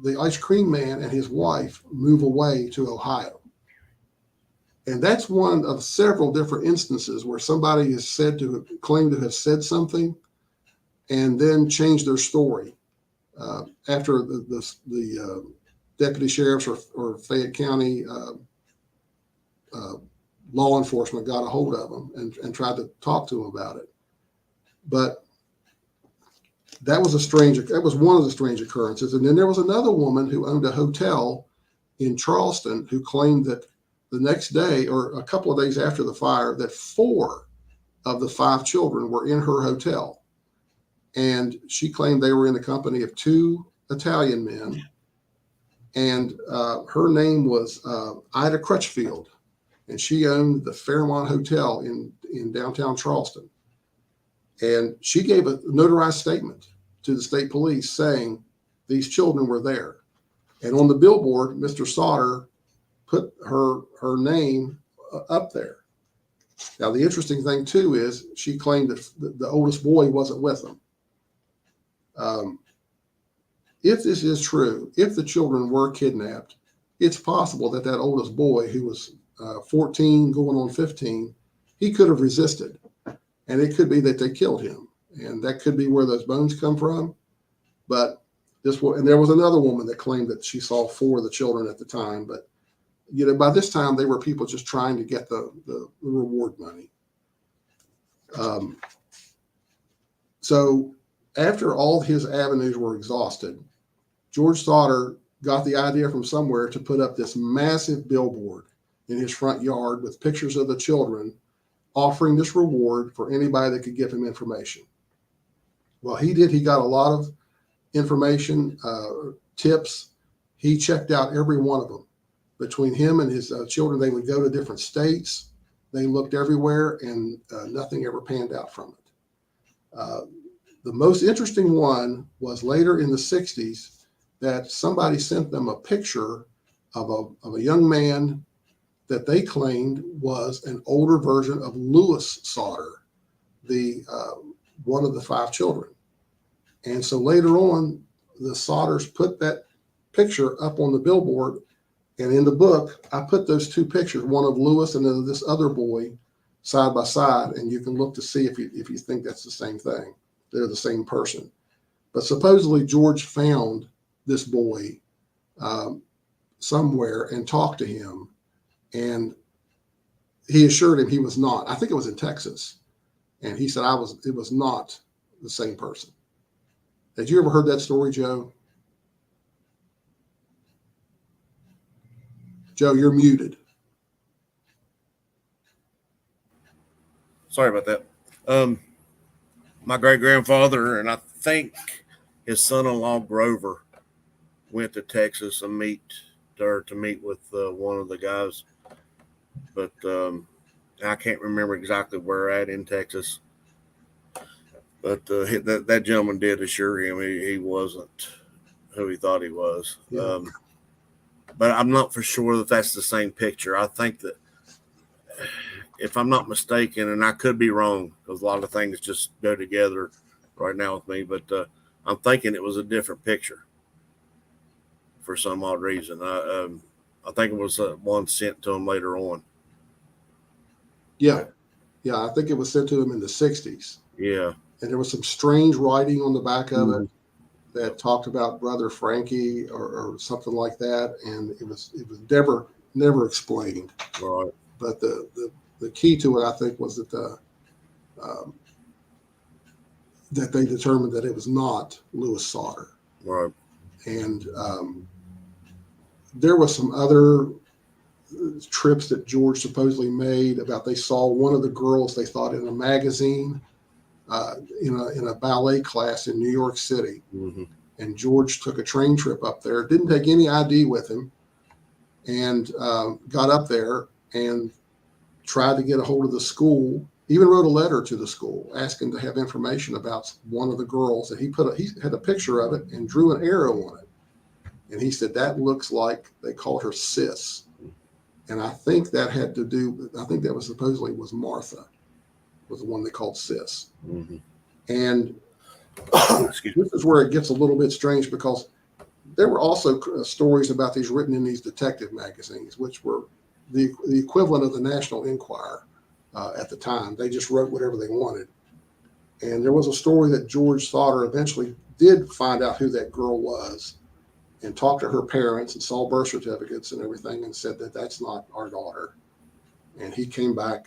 the ice cream man and his wife move away to Ohio. And that's one of several different instances where somebody is said to have claimed to have said something and then changed their story after the deputy sheriffs or Fayette County law enforcement got a hold of them and tried to talk to them about it. But that was one of the strange occurrences. And then there was another woman who owned a hotel in Charleston who claimed that the next day or a couple of days after the fire, that 4 of the 5 children were in her hotel. And she claimed they were in the company of 2 Italian men. And her name was Ida Crutchfield. And she owned the Fairmont Hotel in downtown Charleston. And she gave a notarized statement to the state police saying these children were there. And on the billboard, Mr. Sodder put her name up there. Now, the interesting thing, too, is she claimed that the oldest boy wasn't with them. If this is true, if the children were kidnapped, it's possible that oldest boy, who was 14 going on 15, he could have resisted. And it could be that they killed him. And that could be where those bones come from. But and there was another woman that claimed that she saw 4 of the children at the time. But, by this time, they were people just trying to get the reward money. So after all his avenues were exhausted, George Sodder got the idea from somewhere to put up this massive billboard in his front yard with pictures of the children, offering this reward for anybody that could give him information. Well, he did. He got a lot of information, tips. He checked out every one of them. Between him and his children, they would go to different states. They looked everywhere, and nothing ever panned out from it. The most interesting one was later in the 60s that somebody sent them a picture of a young man that they claimed was an older version of Lewis Sodder, the one of the 5 children. And so later on, the Sodders put that picture up on the billboard. And in the book, I put those 2 pictures, one of Lewis and then this other boy, side by side. And you can look to see if you think that's the same thing. They're the same person. But supposedly George found this boy somewhere and talked to him. And he assured him he was not. I think it was in Texas. And he said it was not the same person. Had you ever heard that story, Joe? Joe, you're muted. Sorry about that. My great grandfather and I think his son-in-law Grover went to Texas and to meet with one of the guys, but I can't remember exactly where at in Texas. But that gentleman did assure him he wasn't who he thought he was. Yeah. But I'm not for sure that that's the same picture. I think that, if I'm not mistaken, and I could be wrong because a lot of things just go together right now with me, but I'm thinking it was a different picture for some odd reason. I think it was one sent to him later on. Yeah. I think it was sent to him in the 60s. Yeah. And there was some strange writing on the back of it that talked about Brother Frankie or something like that, and it was never explained. Right. But the key to it, I think, was that that they determined that it was not Lewis Sodder. Right. And there was some other trips that George supposedly made about they saw one of the girls they thought in a magazine in a ballet class in New York City. Mm-hmm. And George took a train trip up there, didn't take any ID with him, and got up there and tried to get a hold of the school even wrote a letter to the school asking to have information about one of the girls, and he had a picture of it and drew an arrow on it. And he said, that looks like they called her Sis. And I think that had to do, I think that was supposedly was Martha, was the one they called Sis. Mm-hmm. And this is where it gets a little bit strange, because there were also stories about these written in these detective magazines, which were the equivalent of the National Enquirer at the time. They just wrote whatever they wanted. And there was a story that George Sodder eventually did find out who that girl was and talked to her parents and saw birth certificates and everything and said that that's not our daughter. And he came back,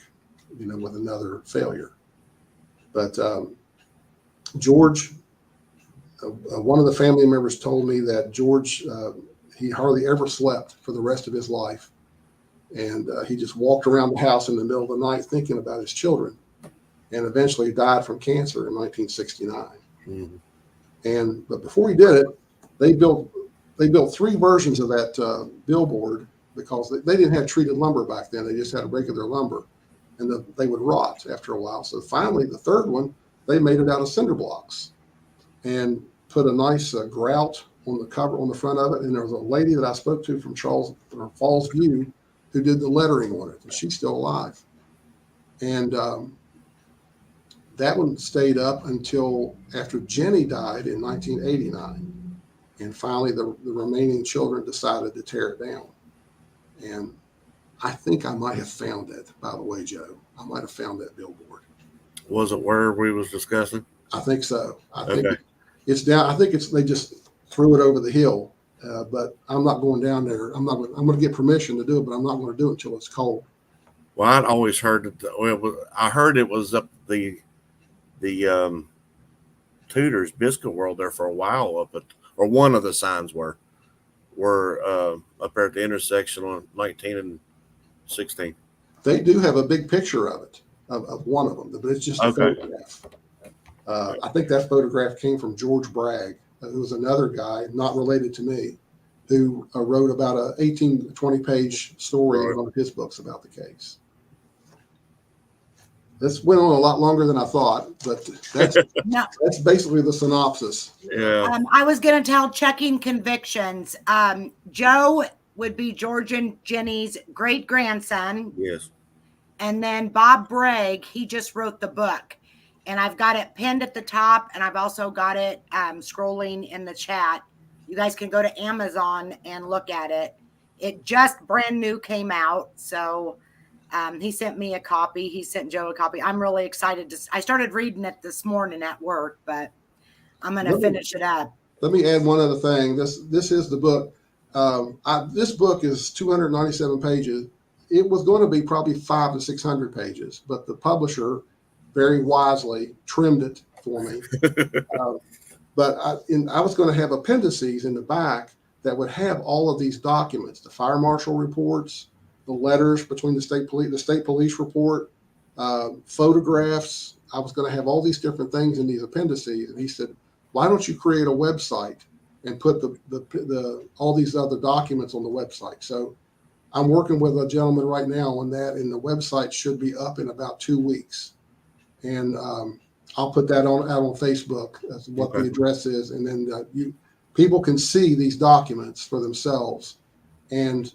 with another failure. But George, one of the family members told me that George, he hardly ever slept for the rest of his life. And he just walked around the house in the middle of the night thinking about his children, and eventually died from cancer in 1969. Mm-hmm. But before he did it, they built 3 versions of that billboard, because they didn't have treated lumber back then. They just had regular lumber, and they would rot after a while. So finally, the third one, they made it out of cinder blocks and put a nice grout on the cover, on the front of it. And there was a lady that I spoke to from Falls View who did the lettering on it, and she's still alive. And that one stayed up until after Jenny died in 1989. And finally, the remaining children decided to tear it down. And I think I might have found it, by the way, Joe. I might have found that billboard. Was it where we was discussing? I think so. I think it's down. I think they just threw it over the hill. But I'm not going down there. I'm going to get permission to do it, but I'm not going to do it until it's cold. Well, I'd always heard that. I heard it was up the Tudors biscuit world there for a while up at, or one of the signs were up there at the intersection on 19 and 16. They do have a big picture of it, of one of them, but it's just a photograph. I think that photograph came from George Bragg, who was another guy not related to me, who wrote about a 18 to 20 page story in one of his books about the case. This went on a lot longer than I thought, but that's basically the synopsis. Yeah. I was going to tell checking convictions. Joe would be George and Jenny's great grandson. Yes. And then Bob Bragg, he just wrote the book. And I've got it pinned at the top, and I've also got it scrolling in the chat. You guys can go to Amazon and look at it. It just brand new came out. So he sent me a copy. He sent Joe a copy. I'm really excited. I started reading it this morning at work, but I'm going to finish it up. Let me add one other thing. This is the book. This book is 297 pages. It was going to be probably 500 to 600 pages, but the publisher very wisely trimmed it for me. But I was going to have appendices in the back that would have all of these documents, the fire marshal reports, the letters between the state police report, photographs. I was going to have all these different things in these appendices. And he said, why don't you create a website and put the all these other documents on the website? So I'm working with a gentleman right now on that, and the website should be up in about 2 weeks. And I'll put that out on Facebook as what the address is, and then people can see these documents for themselves. And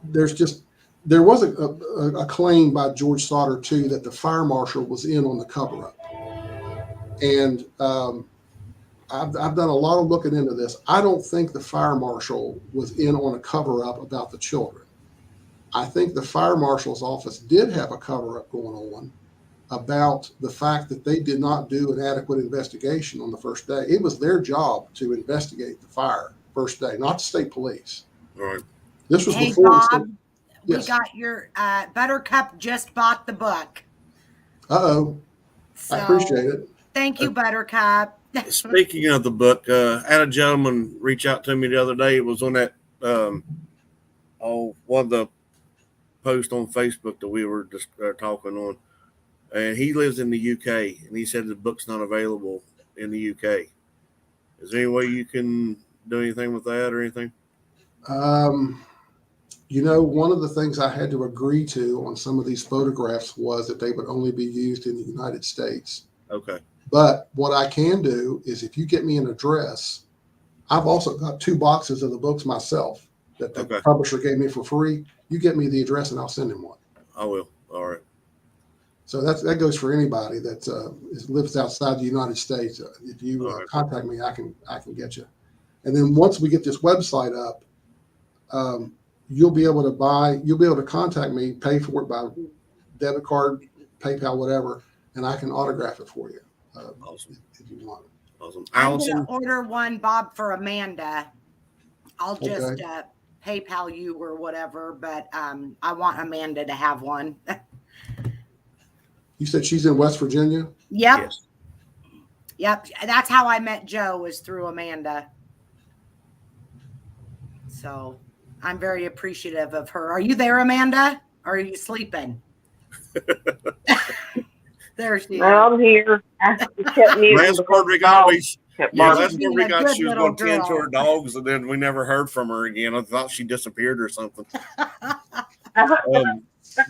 there was a claim by George Sodder too that the fire marshal was in on the cover-up. And I've done a lot of looking into this. I don't think the fire marshal was in on a cover-up about the children. I think the fire marshal's office did have a cover-up going on about the fact that they did not do an adequate investigation on the first day. It was their job to investigate the fire first day, not the state police. Right. This was hey, before. Bob, we got your Buttercup just bought the book. So I appreciate it. Thank you, Buttercup. Speaking of the book, I had a gentleman reach out to me the other day. It was on that one of the posts on Facebook that we were just talking on, and he lives in the UK, and he said the book's not available in the UK. Is there any way you can do anything with that or anything? One of the things I had to agree to on some of these photographs was that they would only be used in the United States. Okay. But what I can do is if you get me an address, I've also got 2 boxes of the books myself that the Okay. publisher gave me for free. You get me the address and I'll send him one. I will. All right. So that goes for anybody that lives outside the United States. If you All right. contact me, I can get you. And then once we get this website up, you'll be able to contact me, pay for it by debit card, PayPal, whatever, and I can autograph it for you. Awesome. If you want it. Awesome. I'm Allison, going to order one, Bob, for Amanda. I'll just Okay. PayPal you or whatever, but I want Amanda to have one. You said she's in West Virginia? Yep. yes. Yep. That's how I met Joe, was through Amanda. So I'm very appreciative of her. Are you there, Amanda? Or are you sleeping? There she is. I'm here. I kept muting Last because part we the got, dog we, kept yeah, barking. last part we Being a got, good she was little going to tend to girl. her dogs, and then we never heard from her again. I thought she disappeared or something.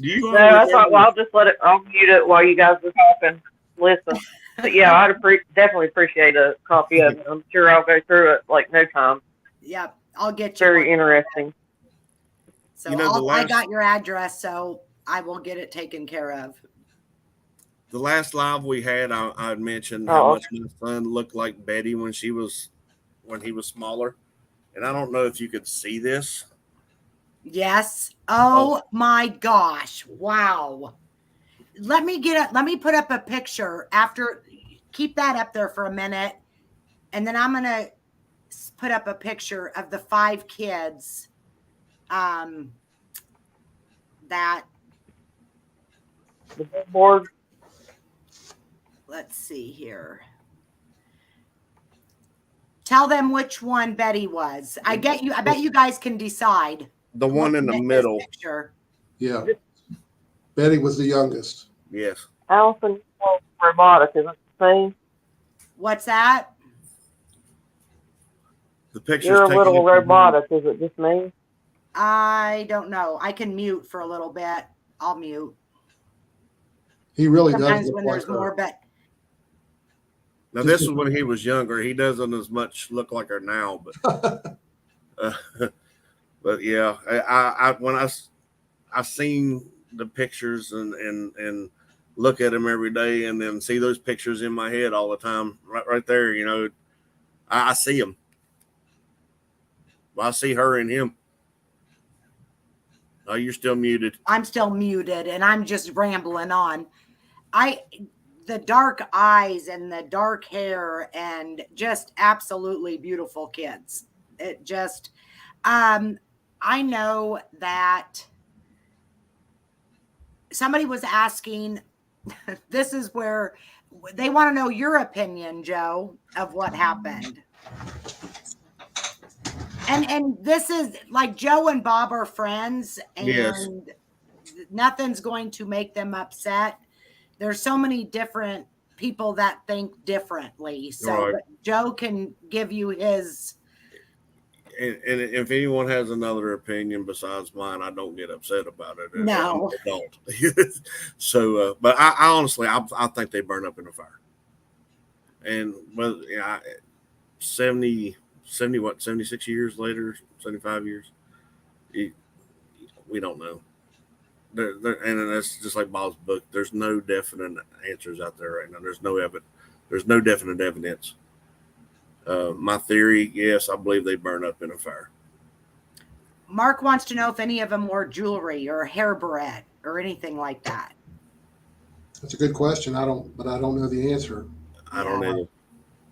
Do you No, I thought, well, I'll just I'll mute it while you guys are talking. Listen. But yeah, I'd definitely appreciate a copy of it. I'm sure I'll go through it like no time. Yep. I'll get you Very one. interesting. So You know, I got your address, so I will get it taken care of. The last live we had, I mentioned how much my son looked like Betty when he was smaller, and I don't know if you could see this. Yes. Oh my gosh. Wow. Let me put up a picture after. Keep that up there for a minute. And then I'm going to put up a picture of the 5 kids that, The billboard. let's see here. Tell them which one Betty was. I bet you guys can decide. The one in the Looking at this middle. picture. Yeah. Betty was the youngest. Yes. Allison robotic, is it the same? What's that? The picture's You're a taken little from- robotic, is it just me? I don't know. I can mute for a little bit. I'll mute. He really does Sometimes look when like there's her. more, but Now this is when he was younger. He doesn't as much look like her now, but but yeah, I when I seen the pictures and look at them every day, and then see those pictures in my head all the time, right there. You know, I see them. Well, I see her and him. Oh, you're still muted. I'm still muted and I'm just rambling on. The dark eyes and the dark hair and just absolutely beautiful kids. It just, I know that somebody was asking, this is where they want to know your opinion, Joe, of what happened. And this is like Joe and Bob are friends, and Yes. nothing's going to make them upset. There's so many different people that think differently. So Right. Joe can give you his. And if anyone has another opinion besides mine, I don't get upset about it. No. I don't. So, but I honestly, I think they burn up in a fire. And well, yeah, 76 years later, 75 years, we don't know. And that's just like Bob's book. There's no definite answers out there right now. There's no definite evidence. My theory, yes, I believe they burn up in a fire. Mark wants to know if any of them wore jewelry or hair barrette or anything like that. That's a good question. I don't know the answer. I don't know.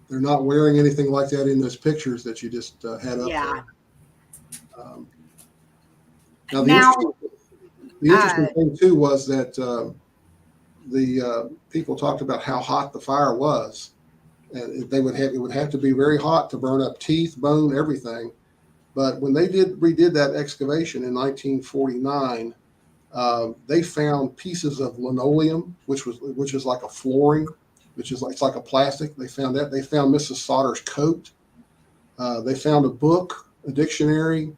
They're not wearing anything like that in those pictures that you just had up Yeah. there. Now, the interesting thing too was that the people talked about how hot the fire was, and it would have to be very hot to burn up teeth, bone, everything. But when they redid that excavation in 1949, they found pieces of linoleum, which is like a flooring, it's like a plastic. They found that. They found Mrs. Sodder's coat. They found a book, a dictionary.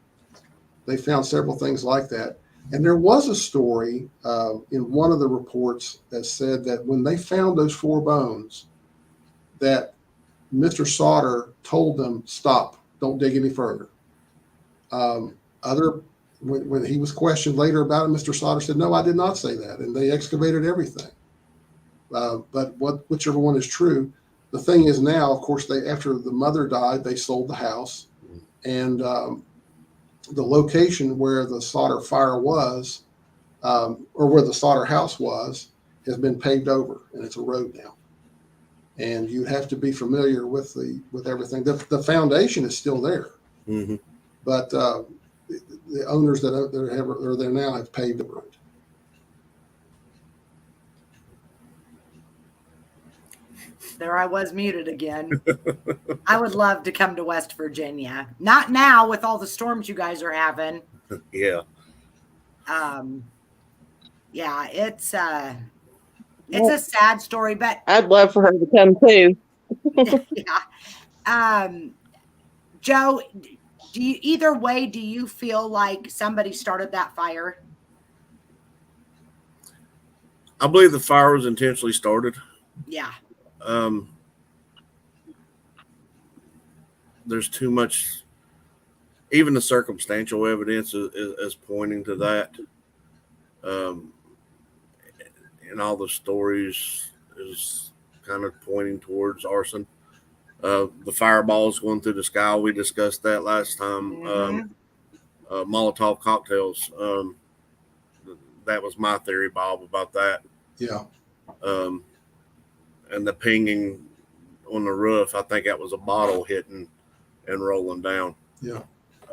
they found several things like that. And there was a story in one of the reports that said that when they found those 4 bones, that Mr. Sodder told them, stop, don't dig any further. When he was questioned later about it, Mr. Sodder said, no, I did not say that. And they excavated everything. But whichever one is true, the thing is now, of course, after the mother died, they sold the house, and the location where the Sodder fire was, or where the Sodder house was, has been paved over, and it's a road now. And you have to be familiar with everything. The foundation is still there, Mm-hmm. but the owners that are there now have paved the road. There I was muted again. I would love to come to West Virginia. Not now with all the storms you guys are having. Yeah. Yeah, it's a sad story, but I'd love for her to come too. yeah. Joe, either way, do you feel like somebody started that fire? I believe the fire was intentionally started. Yeah. There's too much, even the circumstantial evidence is pointing to that. And all the stories is kind of pointing towards arson. The fireballs going through the sky, we discussed that last time. Mm-hmm. Molotov cocktails. That was my theory, Bob, about that. Yeah. And the pinging on the roof, I think that was a bottle hitting and rolling down. Yeah.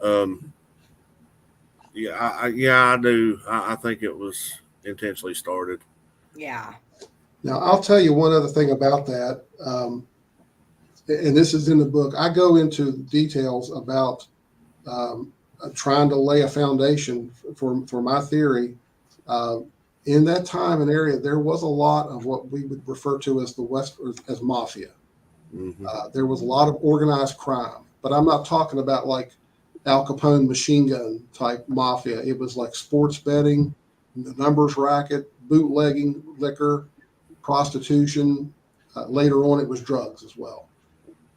I do. I think it was intentionally started. Yeah. Now, I'll tell you one other thing about that. And this is in the book. I go into details about trying to lay a foundation for my theory. In that time and area, there was a lot of what we would refer to as the West, as mafia. Mm-hmm. There was a lot of organized crime, but I'm not talking about like Al Capone machine gun type mafia. It was like sports betting, the numbers racket, bootlegging, liquor, prostitution. Later on, it was drugs as well,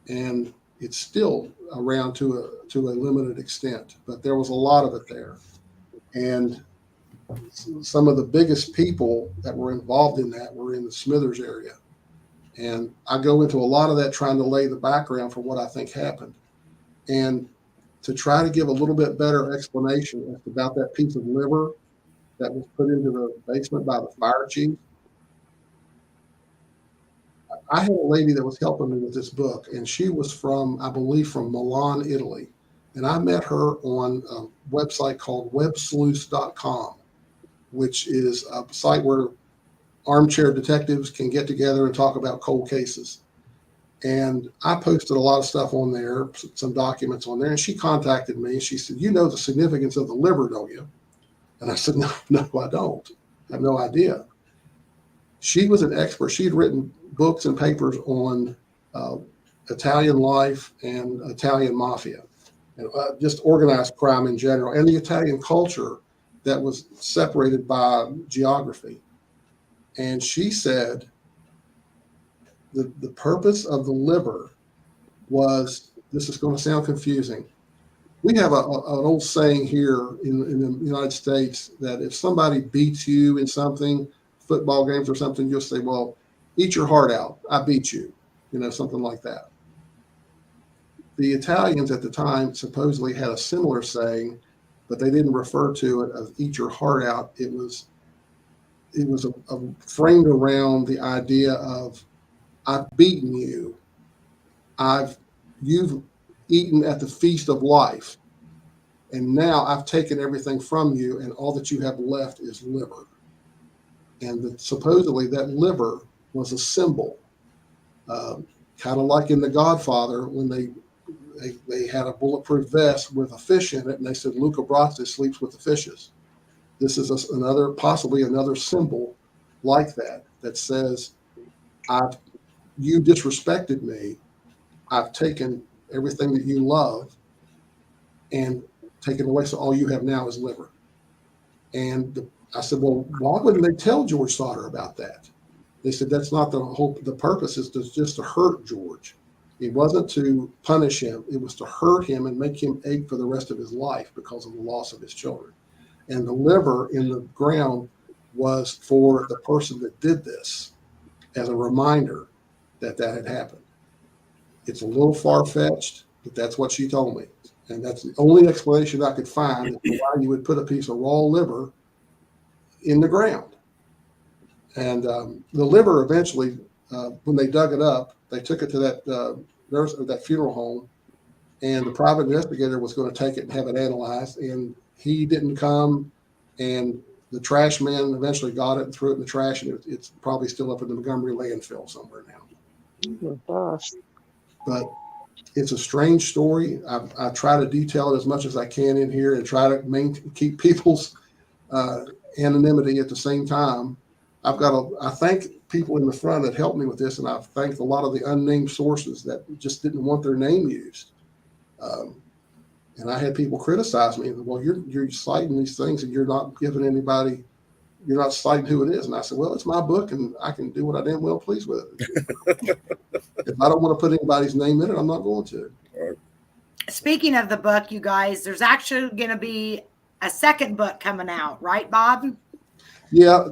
and it's still around to a limited extent. But there was a lot of it there, and some of the biggest people that were involved in that were in the Smithers area. And I go into a lot of that trying to lay the background for what I think happened. And to try to give a little bit better explanation about that piece of liver that was put into the basement by the fire chief. I had a lady that was helping me with this book, and she was from, I believe, from Milan, Italy. And I met her on a website called websleuths.com, which is a site where armchair detectives can get together and talk about cold cases. And I posted a lot of stuff on there, some documents on there, and she contacted me. She said, you know the significance of the liver, don't you? And I said, no, I don't. I have no idea. She was an expert. She'd written books and papers on Italian life and Italian mafia, and just organized crime in general, and the Italian culture that was separated by geography. And she said the purpose of the liver was, this is going to sound confusing. We have an old saying here in the United States that if somebody beats you in something, football games or something, you'll say, well, eat your heart out. I beat you, something like that. The Italians at the time supposedly had a similar saying, but they didn't refer to it as eat your heart out. It was framed around the idea of, I've beaten you. You've eaten at the feast of life. And now I've taken everything from you, and all that you have left is liver. And supposedly that liver was a symbol, kind of like in The Godfather when they had a bulletproof vest with a fish in it, and they said Luca Brasi sleeps with the fishes. This is possibly another symbol like that says, you disrespected me. I've taken everything that you love, and taken away. So all you have now is liver. And I said, well, why wouldn't they tell George Sodder about that? They said, that's not the purpose is just to hurt George. It wasn't to punish him. It was to hurt him and make him ache for the rest of his life because of the loss of his children. And the liver in the ground was for the person that did this as a reminder that had happened. It's a little far-fetched, but that's what she told me. And that's the only explanation I could find as to why you would put a piece of raw liver in the ground. And the liver eventually, when they dug it up, they took it to that funeral home, and the private investigator was going to take it and have it analyzed, and he didn't come, and the trash man eventually got it and threw it in the trash, and it's probably still up in the Montgomery landfill somewhere now. Oh my gosh. But it's a strange story. I try to detail it as much as I can in here and try to keep people's anonymity at the same time. I thank people in the front that helped me with this, and I've thanked a lot of the unnamed sources that just didn't want their name used. And I had people criticize me. Well, you're citing these things and you're not giving anybody, you're not citing who it is. And I said, well, it's my book and I can do what I damn well please with it. If I don't want to put anybody's name in it, I'm not going to. Speaking of the book, you guys, there's actually going to be a second book coming out, right, Bob? Yeah.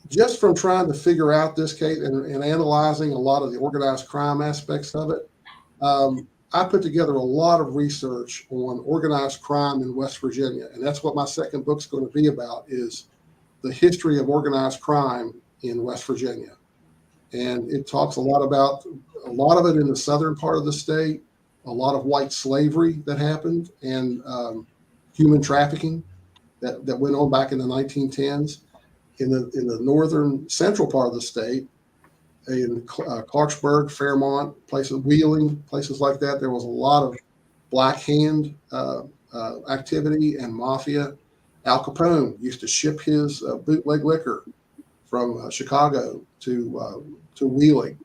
Just from trying to figure out this case and analyzing a lot of the organized crime aspects of it, I put together a lot of research on organized crime in West Virginia. And that's what my second book's going to be about, is the history of organized crime in West Virginia. And it talks a lot about a lot of it in the southern part of the state, a lot of white slavery that happened, and human trafficking that went on back in the 1910s. In the northern central part of the state, in Clarksburg, Fairmont, places, Wheeling, places like that, there was a lot of black hand activity and mafia. Al Capone used to ship his bootleg liquor from Chicago to Wheeling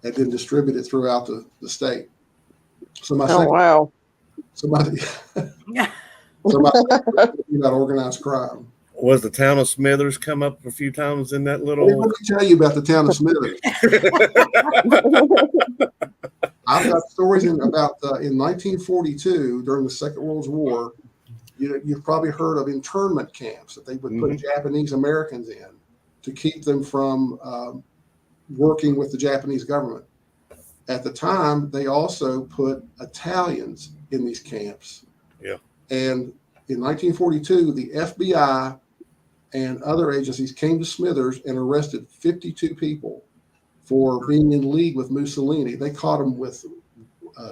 and then distribute it throughout the state. So my second, wow. somebody about organized crime. Was the town of Smithers come up a few times in that little? Let me tell you about the town of Smithers. I've got stories in 1942 during the Second World War. You've probably heard of internment camps that they would put Japanese Americans in to keep them from working with the Japanese government. At the time, they also put Italians in these camps. Yeah. And in 1942, the FBI and other agencies came to Smithers and arrested 52 people for being in league with Mussolini. They caught them with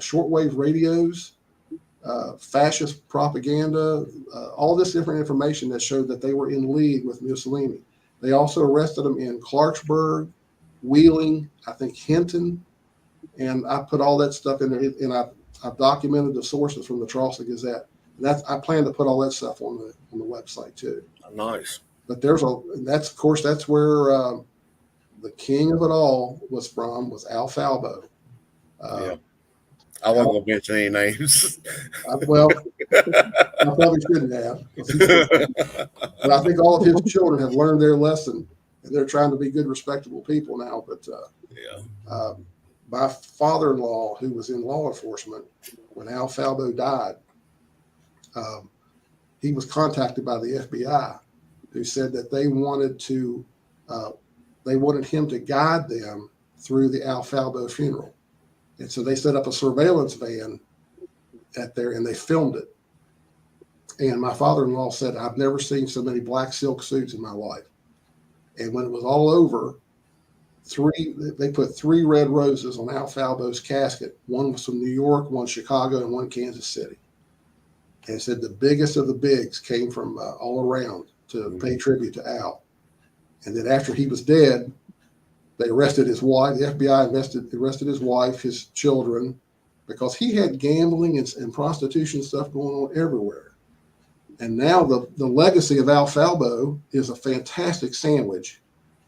shortwave radios, fascist propaganda, all this different information that showed that they were in league with Mussolini. They also arrested them in Clarksburg, Wheeling, I think Hinton, and I put all that stuff in there, and I've documented the sources from the Charleston Gazette. And I plan to put all that stuff on the website too. Nice. But that's where the king of it all was from, was Al Falbo. Yeah. I wasn't going to mention any names. Well, I probably shouldn't have. But I think all of his children have learned their lesson, and they're trying to be good, respectable people now. But my father-in-law, who was in law enforcement when Al Falbo died, he was contacted by the FBI, who said that they wanted him to guide them through the Al Falbo funeral. And so they set up a surveillance van and they filmed it. And my father-in-law said, I've never seen so many black silk suits in my life. And when it was all over, they put 3 red roses on Al Falbo's casket. One was from New York, one Chicago, and one Kansas City. And said the biggest of the bigs came from all around to pay tribute to Al. And then after he was dead, they arrested his wife. The FBI arrested his wife, his children, because he had gambling and prostitution stuff going on everywhere. And now the legacy of Al Falbo is a fantastic sandwich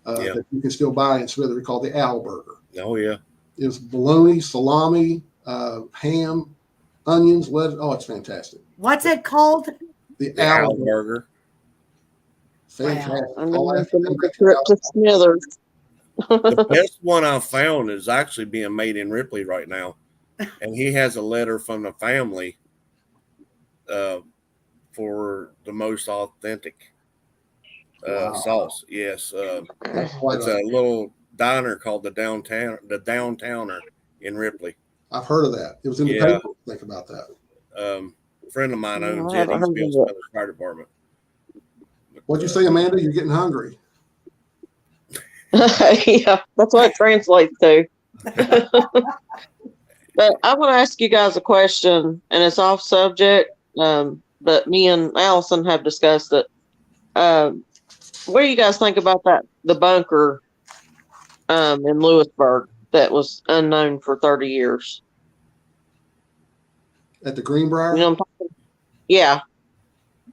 that you can still buy in Smithers called the Al Burger. Oh, yeah. It was bologna, salami, ham, onions, lettuce. Oh, it's fantastic. What's it called? The Al Al Burger. Fantastic. I'm All gonna I have have to to make do a is trip to Smithers. The best one I've found is actually being made in Ripley right now, and he has a letter from the family for the most authentic Wow. sauce. Yes, That's quite it's a little diner called the Downtowner in Ripley. I've heard of that. It was in the Yeah. paper. Think about that. A friend of mine No, owns I it. haven't He's heard been of with it. the fire department. But, What'd you say, Amanda? You're getting hungry. Yeah, that's what it translates to. But I want to ask you guys a question, and it's off subject, but me and Allison have discussed it. What do you guys think about the bunker in Lewisburg that was unknown for 30 years? At the Greenbrier? You know what I'm talking? Yeah,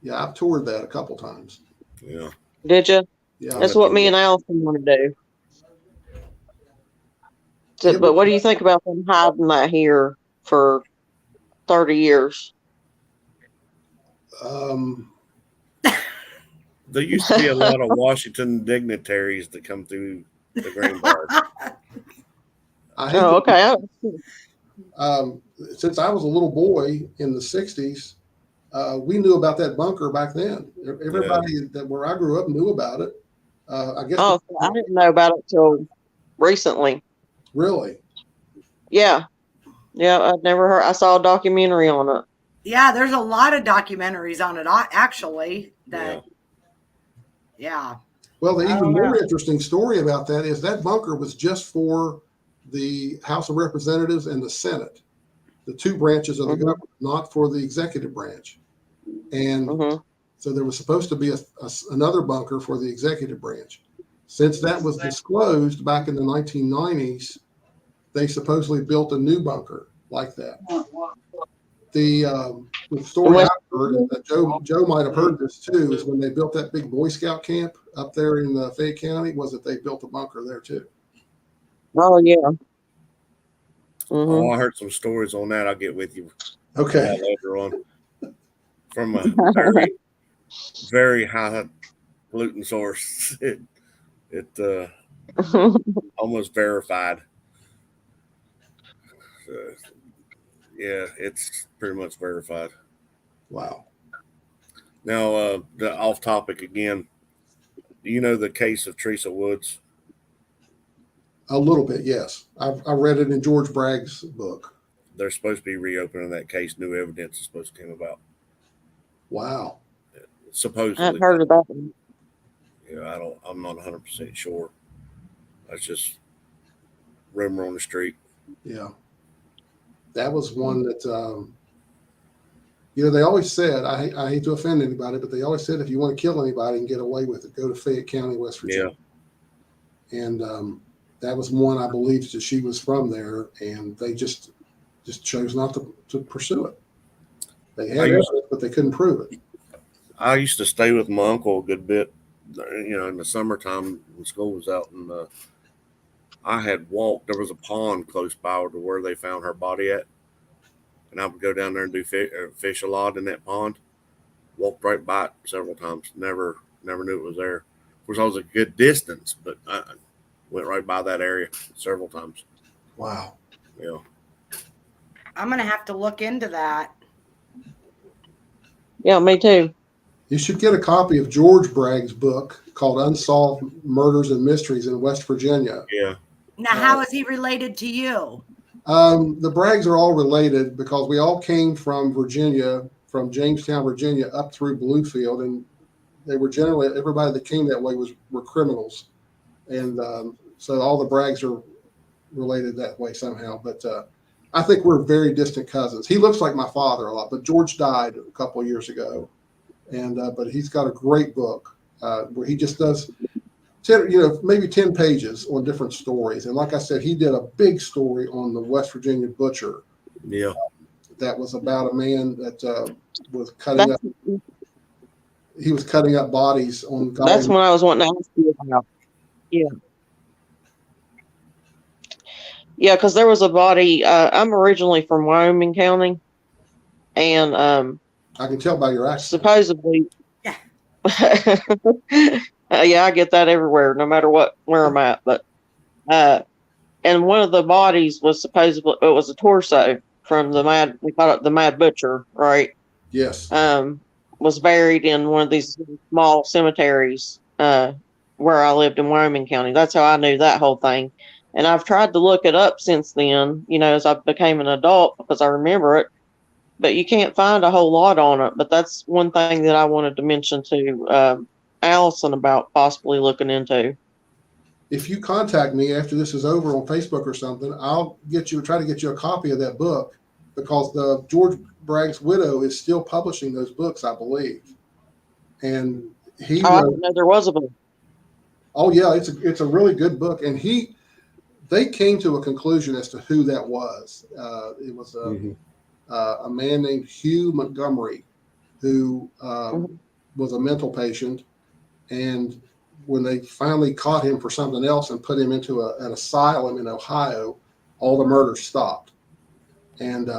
Yeah, I've toured that a couple times. Yeah. did you? Yeah. That's what me and Allison want to do. Yeah, But what do you think about them hiding that here for 30 years? There used to be a lot of Washington dignitaries that come through the Greenbrier. Oh, okay. Since I was a little boy in the 60s, we knew about that bunker back then. Everybody that where I grew up knew about it. I guess. Oh, I didn't know about it till recently. Really? Yeah. Yeah, I'd never heard. I saw a documentary on it. Yeah, there's a lot of documentaries on it, actually. Yeah. Well, the I even don't more know. interesting story about that is that bunker was just for the House of Representatives and the Senate, the two branches of the government, not for the executive branch. And so there was supposed to be another bunker for the executive branch. Since that was disclosed back in the 1990s, they supposedly built a new bunker like that. The story I heard, and that Joe might have heard this too, is when they built that big Boy Scout camp up there in Fayette County, was that they built a bunker there too. Oh, yeah. Oh, I heard some stories on that. I'll get with you. Okay. Later on. From a very, very high gluten source. It almost verified. Yeah, it's pretty much verified. Wow. Now, the off topic again. Do you know the case of Teresa Woods? A little bit, yes. I read it in George Bragg's book. They're supposed to be reopening that case. New evidence is supposed to come about. Wow. Supposedly. I've heard of that one. Yeah, I'm not 100% sure. That's just rumor on the street. Yeah. That was one that, they always said, I hate to offend anybody, but they always said, if you want to kill anybody and get away with it, go to Fayette County, West Virginia. Yeah. And that was one, I believe, that she was from there, and they just chose not to pursue it. They had evidence, but they couldn't prove it. I used to stay with my uncle a good bit, in the summertime when school was out, and I had walked. There was a pond close by to where they found her body at, and I would go down there and do fish a lot in that pond. Walked right by it several times. Never knew it was there. Of course, I was a good distance, but I went right by that area several times. Wow. Yeah. I'm going to have to look into that. Yeah, me too. You should get a copy of George Bragg's book called Unsolved Murders and Mysteries in West Virginia. Yeah. Now, how is he related to you? The Braggs are all related because we all came from Virginia, from Jamestown, Virginia, up through Bluefield, and they were generally, everybody that came that way were criminals. And so all the Braggs are related that way somehow. But I think we're very distant cousins. He looks like my father a lot, but George died a couple of years ago. And but he's got a great book where he just does 10, maybe 10 pages on different stories. And like I said, he did a big story on the West Virginia butcher. Yeah. That was about a man that was cutting up. He was cutting up bodies on. That's what I was wanting to ask you about. Yeah. Yeah, because there was a body. I'm originally from Wyoming County, And I can tell by your accent. supposedly, Yeah. yeah, I get that everywhere, no matter where I'm at. But and one of the bodies was supposedly it was a torso from we call it the Mad Butcher, right? Yes. Was buried in one of these small cemeteries where I lived in Wyoming County. That's how I knew that whole thing. And I've tried to look it up since then, as I became an adult because I remember it, but you can't find a whole lot on it. But that's one thing that I wanted to mention to Allison about possibly looking into. If you contact me after this is over on Facebook or something, I'll try to get you a copy of that book, because the George Bragg's widow is still publishing those books, I believe. And he I wrote, didn't know there was a book. oh yeah, it's a really good book. And they came to a conclusion as to who that was. It was a man named Hugh Montgomery, who was a mental patient. And when they finally caught him for something else and put him into an asylum in Ohio, all the murders stopped. And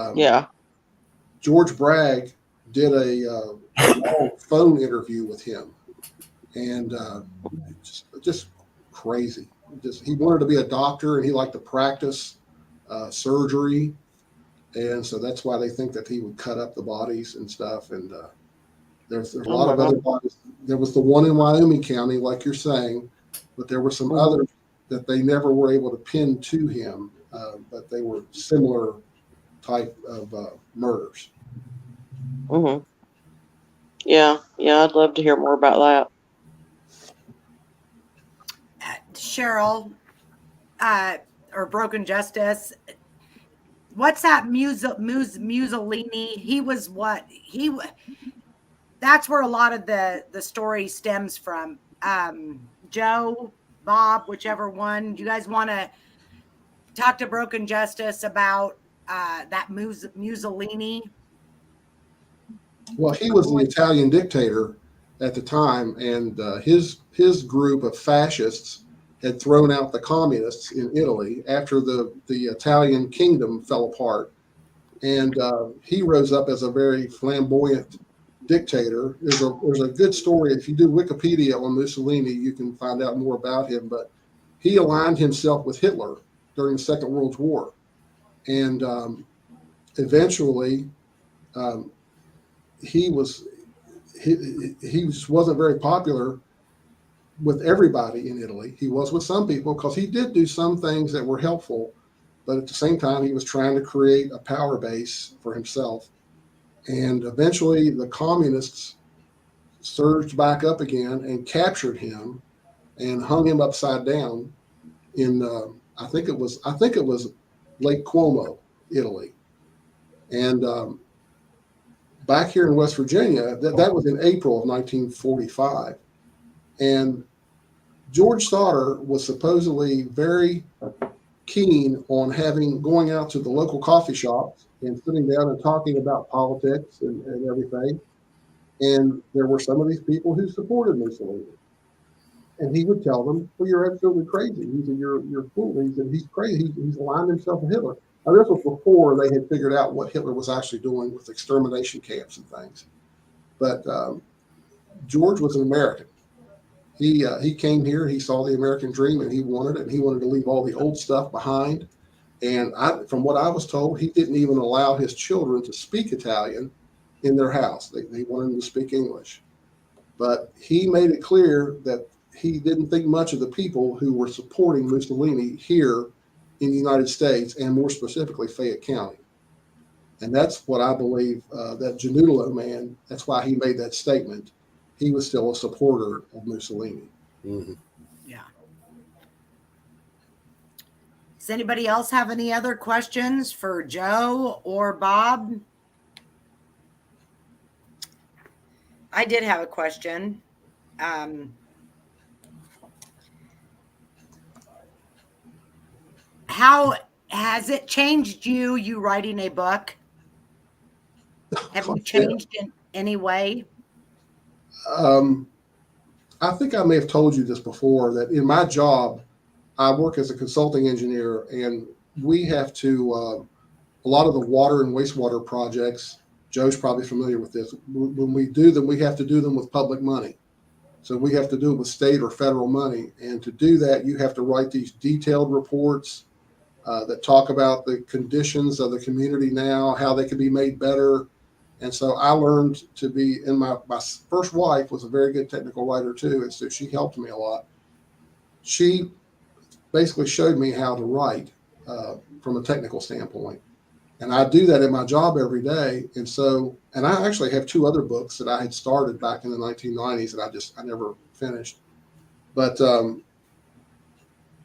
George Bragg did a long phone interview with him, and just crazy. He wanted to be a doctor, and he liked to practice surgery, and so that's why they think that he would cut up the bodies and stuff. And there's a lot of other bodies. There was the one in Wyoming County, like you're saying, but there were some others that they never were able to pin to him, but they were similar type of murders. Yeah, I'd love to hear more about that. Cheryl, or Broken Justice. What's that Mussolini? He was what? That's where a lot of the story stems from. Joe, Bob, whichever one. Do you guys want to talk to Broken Justice about that Mussolini? Well, he was the Italian dictator at the time, and his group of fascists had thrown out the communists in Italy after the Italian kingdom fell apart. And he rose up as a very flamboyant dictator. There's a good story. If you do Wikipedia on Mussolini, you can find out more about him. But he aligned himself with Hitler during the Second World War, and eventually he wasn't very popular with everybody in Italy. He was with some people because he did do some things that were helpful, but at the same time he was trying to create a power base for himself. And eventually the communists surged back up again and captured him and hung him upside down in I think it was Lake Como, Italy. And back here in West Virginia, that was in April of 1945. And George Sodder was supposedly very keen on going out to the local coffee shops and sitting down and talking about politics and everything. And there were some of these people who supported Mussolini. And he would tell them, well, you're absolutely crazy. He said, you're fool. He said, he's crazy. He's aligned himself with Hitler. Now, this was before they had figured out what Hitler was actually doing with extermination camps and things. But George was an American. He came here, he saw the American dream, and he wanted it. And he wanted to leave all the old stuff behind. And from what I was told, he didn't even allow his children to speak Italian in their house. They wanted them to speak English. But he made it clear that he didn't think much of the people who were supporting Mussolini here in the United States, and more specifically Fayette County. And that's what I believe, that Giannullo man, that's why he made that statement. He was still a supporter of Mussolini. Mm-hmm. Yeah. Does anybody else have any other questions for Joe or Bob? I did have a question. How has it changed you writing a book? Have you changed in any way? I think I may have told you this before, that in my job, I work as a consulting engineer, and we have to, a lot of the water and wastewater projects Joe's probably familiar with this. When we do them, we have to do them with public money. So we have to do it with state or federal money. And to do that, you have to write these detailed reports that talk about the conditions of the community now, how they can be made better. And so I learned to be, and my first wife was a very good technical writer too. And so she helped me a lot. She basically showed me how to write from a technical standpoint. And I do that in my job every day. And so, and I actually have 2 other books that I had started back in the 1990s that I never finished. But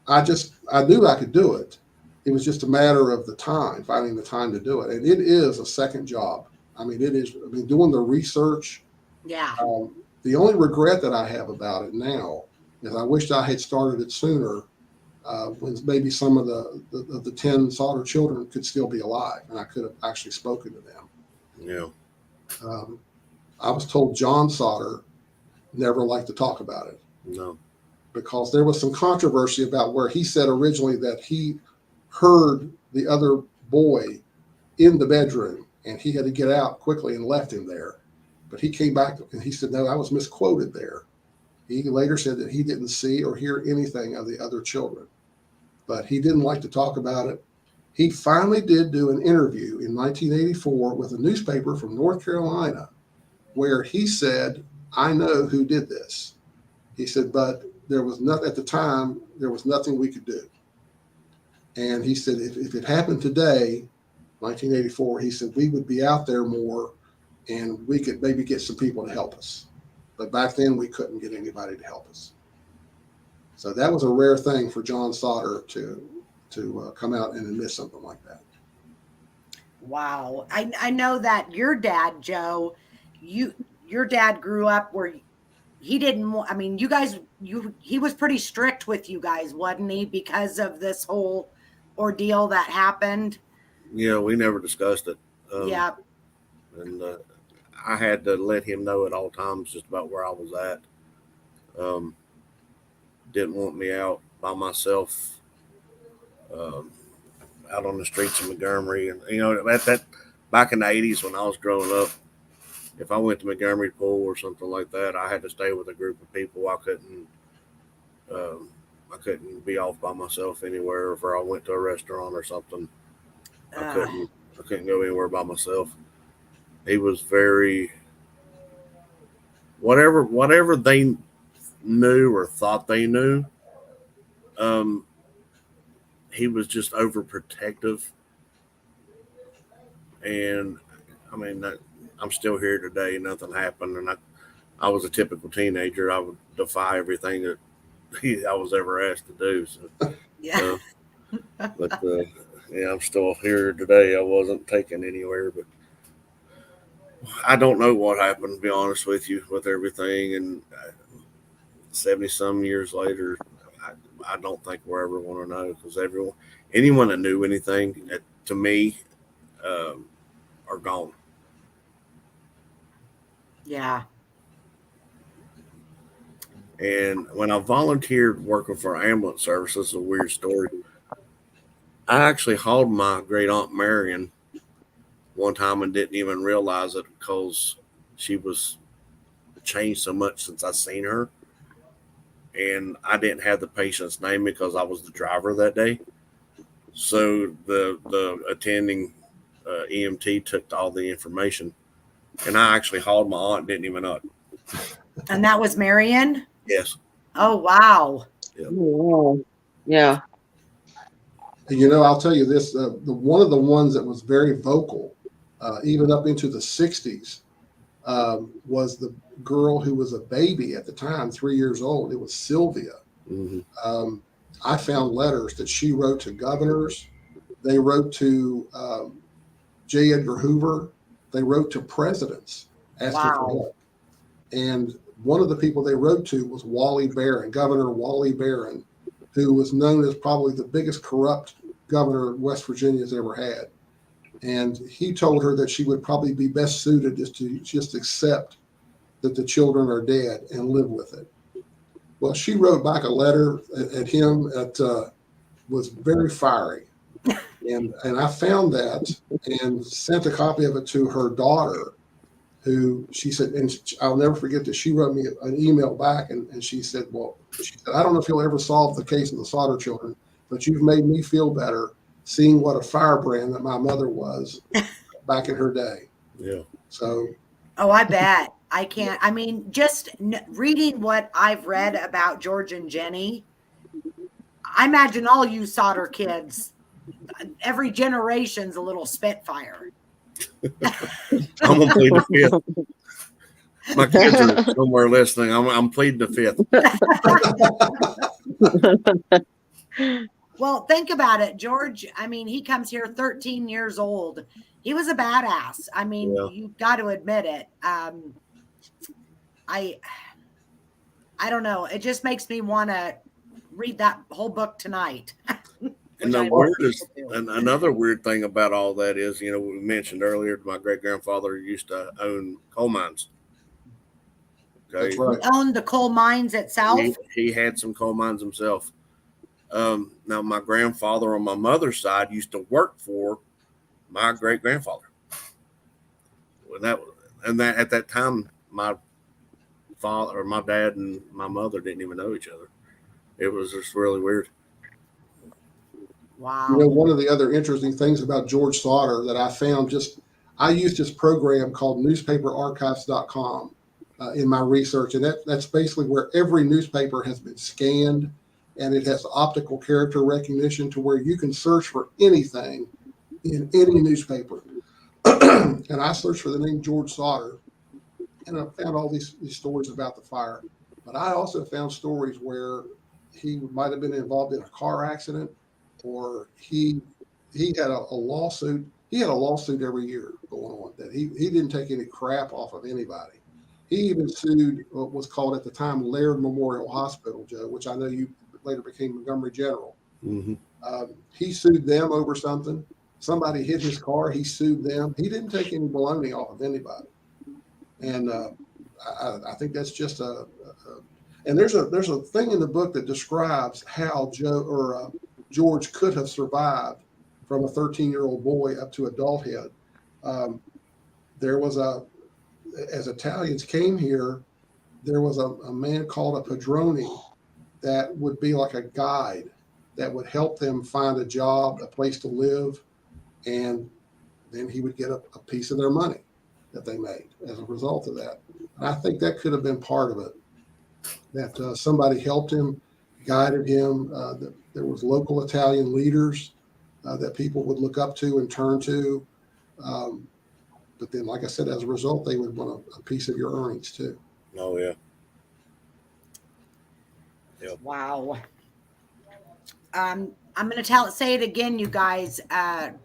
I knew I could do it. It was just a matter of the time, finding the time to do it. And it is a second job. I mean, doing the research. Yeah. The only regret that I have about it now is I wished I had started it sooner, when maybe some of the 10 Sodder children could still be alive and I could have actually spoken to them. Yeah. I was told John Sodder never liked to talk about it. No. Because there was some controversy about where he said originally that he heard the other boy in the bedroom and he had to get out quickly and left him there. But he came back and he said, no, I was misquoted there. He later said that he didn't see or hear anything of the other children, but he didn't like to talk about it. He finally did do an interview in 1984 with a newspaper from North Carolina where he said, I know who did this. He said, but there was nothing at the time, there was nothing we could do. And he said, if it happened today, 1984, he said, we would be out there more and we could maybe get some people to help us. But back then we couldn't get anybody to help us. So that was a rare thing for John Sodder to come out and admit something like that. Wow. I know that your dad, Joe, your dad grew up where he didn't, I mean, you guys, he was pretty strict with you guys, wasn't he? Because of this whole ordeal that happened. Yeah, we never discussed it. Yeah. And I had to let him know at all times just about where I was at. Didn't want me out by myself, out on the streets of Montgomery. And, you know, at that back in the 80s when I was growing up, if I went to Montgomery Pool or something like that, I had to stay with a group of people. I couldn't be off by myself anywhere. If I went to a restaurant or something, I couldn't go anywhere by myself. He was very, whatever they knew or thought they knew, he was just overprotective. And I mean, I'm still here today. Nothing happened. And I was a typical teenager. I would defy everything that I was ever asked to do. So, Yeah. but yeah, I'm still here today. I wasn't taken anywhere, but I don't know what happened, to be honest with you, with everything. And 70 some years later, I don't think we're ever going to know, because anyone that knew anything to me are gone. Yeah. And when I volunteered working for ambulance services, a weird story. I actually hauled my great aunt Marion one time and didn't even realize it, because she was changed so much since I seen her. And I didn't have the patient's name because I was the driver that day. So the attending EMT took all the information, and I actually hauled my aunt, didn't even know it. And that was Marion? Yes. Oh, wow. Oh, yeah. You know, I'll tell you this, one of the ones that was very vocal, even up into the 60s, was the girl who was a baby at the time, 3 years old. It was Sylvia. Mm-hmm. I found letters that she wrote to governors. They wrote to J. Edgar Hoover. They wrote to presidents asking for help. And one of the people they wrote to was Wally Barron, Governor Wally Barron, who was known as probably the biggest corrupt governor West Virginia's ever had. And he told her that she would probably be best suited to just accept that the children are dead and live with it. Well, she wrote back a letter at him that was very fiery. And I found that and sent a copy of it to her daughter, who she said, and I'll never forget that she wrote me an email back, and she said, I don't know if you'll ever solve the case of the Sodder children, but you've made me feel better seeing what a firebrand that my mother was back in her day. Yeah. So. Oh, I bet. I can't. I mean, just reading what I've read about George and Jenny, I imagine all you Sodder kids, every generation's a little Spitfire. I'm gonna plead the fifth. My kids are somewhere listening. I'm pleading the fifth. Well, think about it, George. I mean, he comes here 13 years old. He was a badass. I mean, Yeah. you've got to admit it. I don't know. It just makes me want to read that whole book tonight. And the weirdest, and another weird thing about all that is, we mentioned earlier, my great grandfather used to own coal mines. Okay. That's right. He owned the coal mines itself. He had some coal mines himself. Now, my grandfather on my mother's side used to work for my great grandfather. And that at that time, my father or my dad and my mother didn't even know each other. It was just really weird. Wow. One of the other interesting things about George Sodder that I found, I used this program called newspaperarchives.com in my research. And that's basically where every newspaper has been scanned, and it has optical character recognition to where you can search for anything in any newspaper. And I searched for the name George Sodder, and I found all these stories about the fire. But I also found stories where he might have been involved in a car accident, or he had a lawsuit. He had a lawsuit every year going on that he didn't take any crap off of anybody. He even sued what was called at the time Laird Memorial Hospital, Joe, which I know you later became Montgomery General. Mm-hmm. He sued them over something. Somebody hit his car. He sued them. He didn't take any baloney off of anybody. And I think that's just and there's a thing in the book that describes how George could have survived from a 13-year-old boy up to adulthood. There was as Italians came here, there was a man called a padrone that would be like a guide that would help them find a job, a place to live, and then he would get a piece of their money that they made as a result of that. And I think that could have been part of it, that somebody helped him, guided him, that there was local Italian leaders that people would look up to and turn to. But then, like I said, as a result, they would want a piece of your earnings too. Oh, yeah. Yep. Wow. I'm going to say it again, you guys.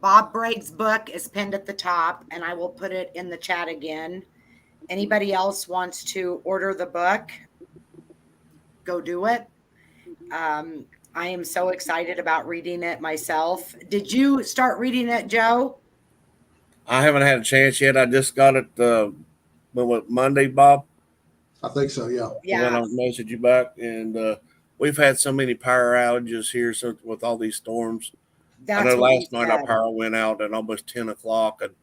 Bob Bragg's book is pinned at the top, and I will put it in the chat again. Anybody else wants to order the book, go do it. I am so excited about reading it myself. Did you start reading it, Joe? I haven't had a chance yet. I just got it Monday, Bob. I think so, yeah. Yeah. When I messaged you back, and we've had so many power outages here with all these storms. I know last night our power went out at almost 10 o'clock. And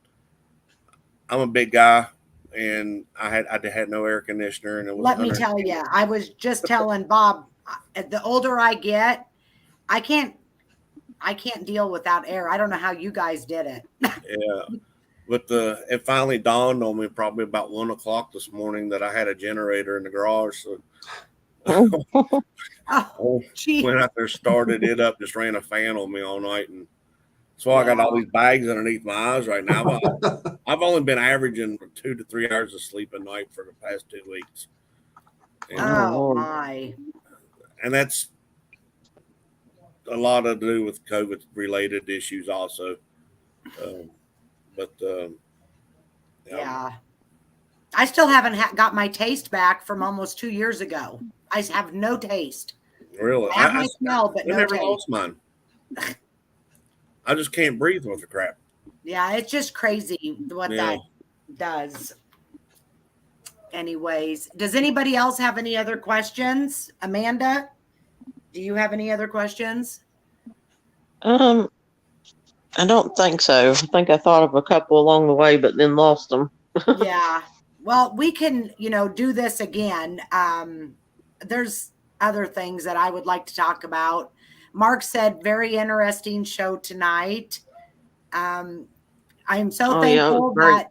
I'm a big guy, and I had no air conditioner, and it was. Let me tell you, I was just telling Bob, the older I get, I can't deal without air. I don't know how you guys did it. Yeah. But it finally dawned on me probably about 1 o'clock this morning that I had a generator in the garage. So went out there, started it up, just ran a fan on me all night. And so I got all these bags underneath my eyes right now. I've only been averaging 2 to 3 hours of sleep a night for the past 2 weeks. And, my. And that's a lot to do with COVID related issues also. Yeah. I still haven't got my taste back from almost 2 years ago. I have no taste. Really? I have my smell, but no never taste. lost mine. I just can't breathe with the crap. Yeah, it's just crazy what that does. Anyways, does anybody else have any other questions? Amanda, do you have any other questions? I don't think so. I think I thought of a couple along the way, but then lost them. Yeah. Well, we can, do this again. There's other things that I would like to talk about. Mark said, very interesting show tonight. I'm so Oh yeah, it was thankful great.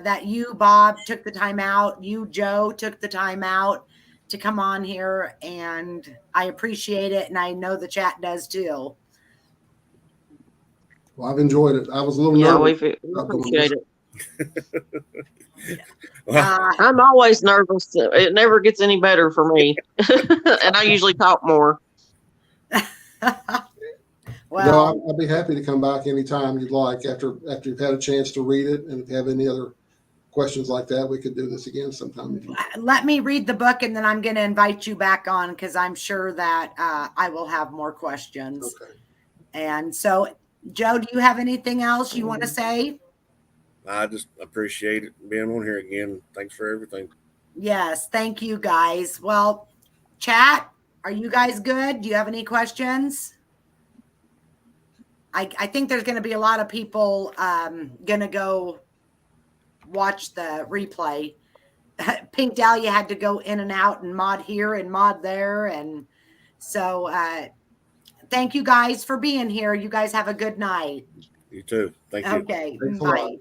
that you, Bob, took the time out. You, Joe, took the time out to come on here, and I appreciate it. And I know the chat does too. Well, I've enjoyed it. I was a little Yeah, nervous we about doing appreciate this. it. Well, I'm always nervous. It never gets any better for me, and I usually talk more. Well, No, I'd be happy to come back anytime you'd like after you've had a chance to read it. And if you have any other questions like that, we could do this again sometime. let me read the book, and then I'm going to invite you back on because I'm sure that I will have more questions. Okay. And so, Joe, do you have anything else you want to say? I just appreciate it being on here again. Thanks for everything. Yes, thank you, guys. Well, chat, are you guys good? Do you have any questions? I think there's going to be a lot of people going to go watch the replay. Pink Dahlia had to go in and out and mod here and mod there. And so thank you guys for being here. You guys have a good night. You too. Thank you. Okay, Thanks a lot. bye.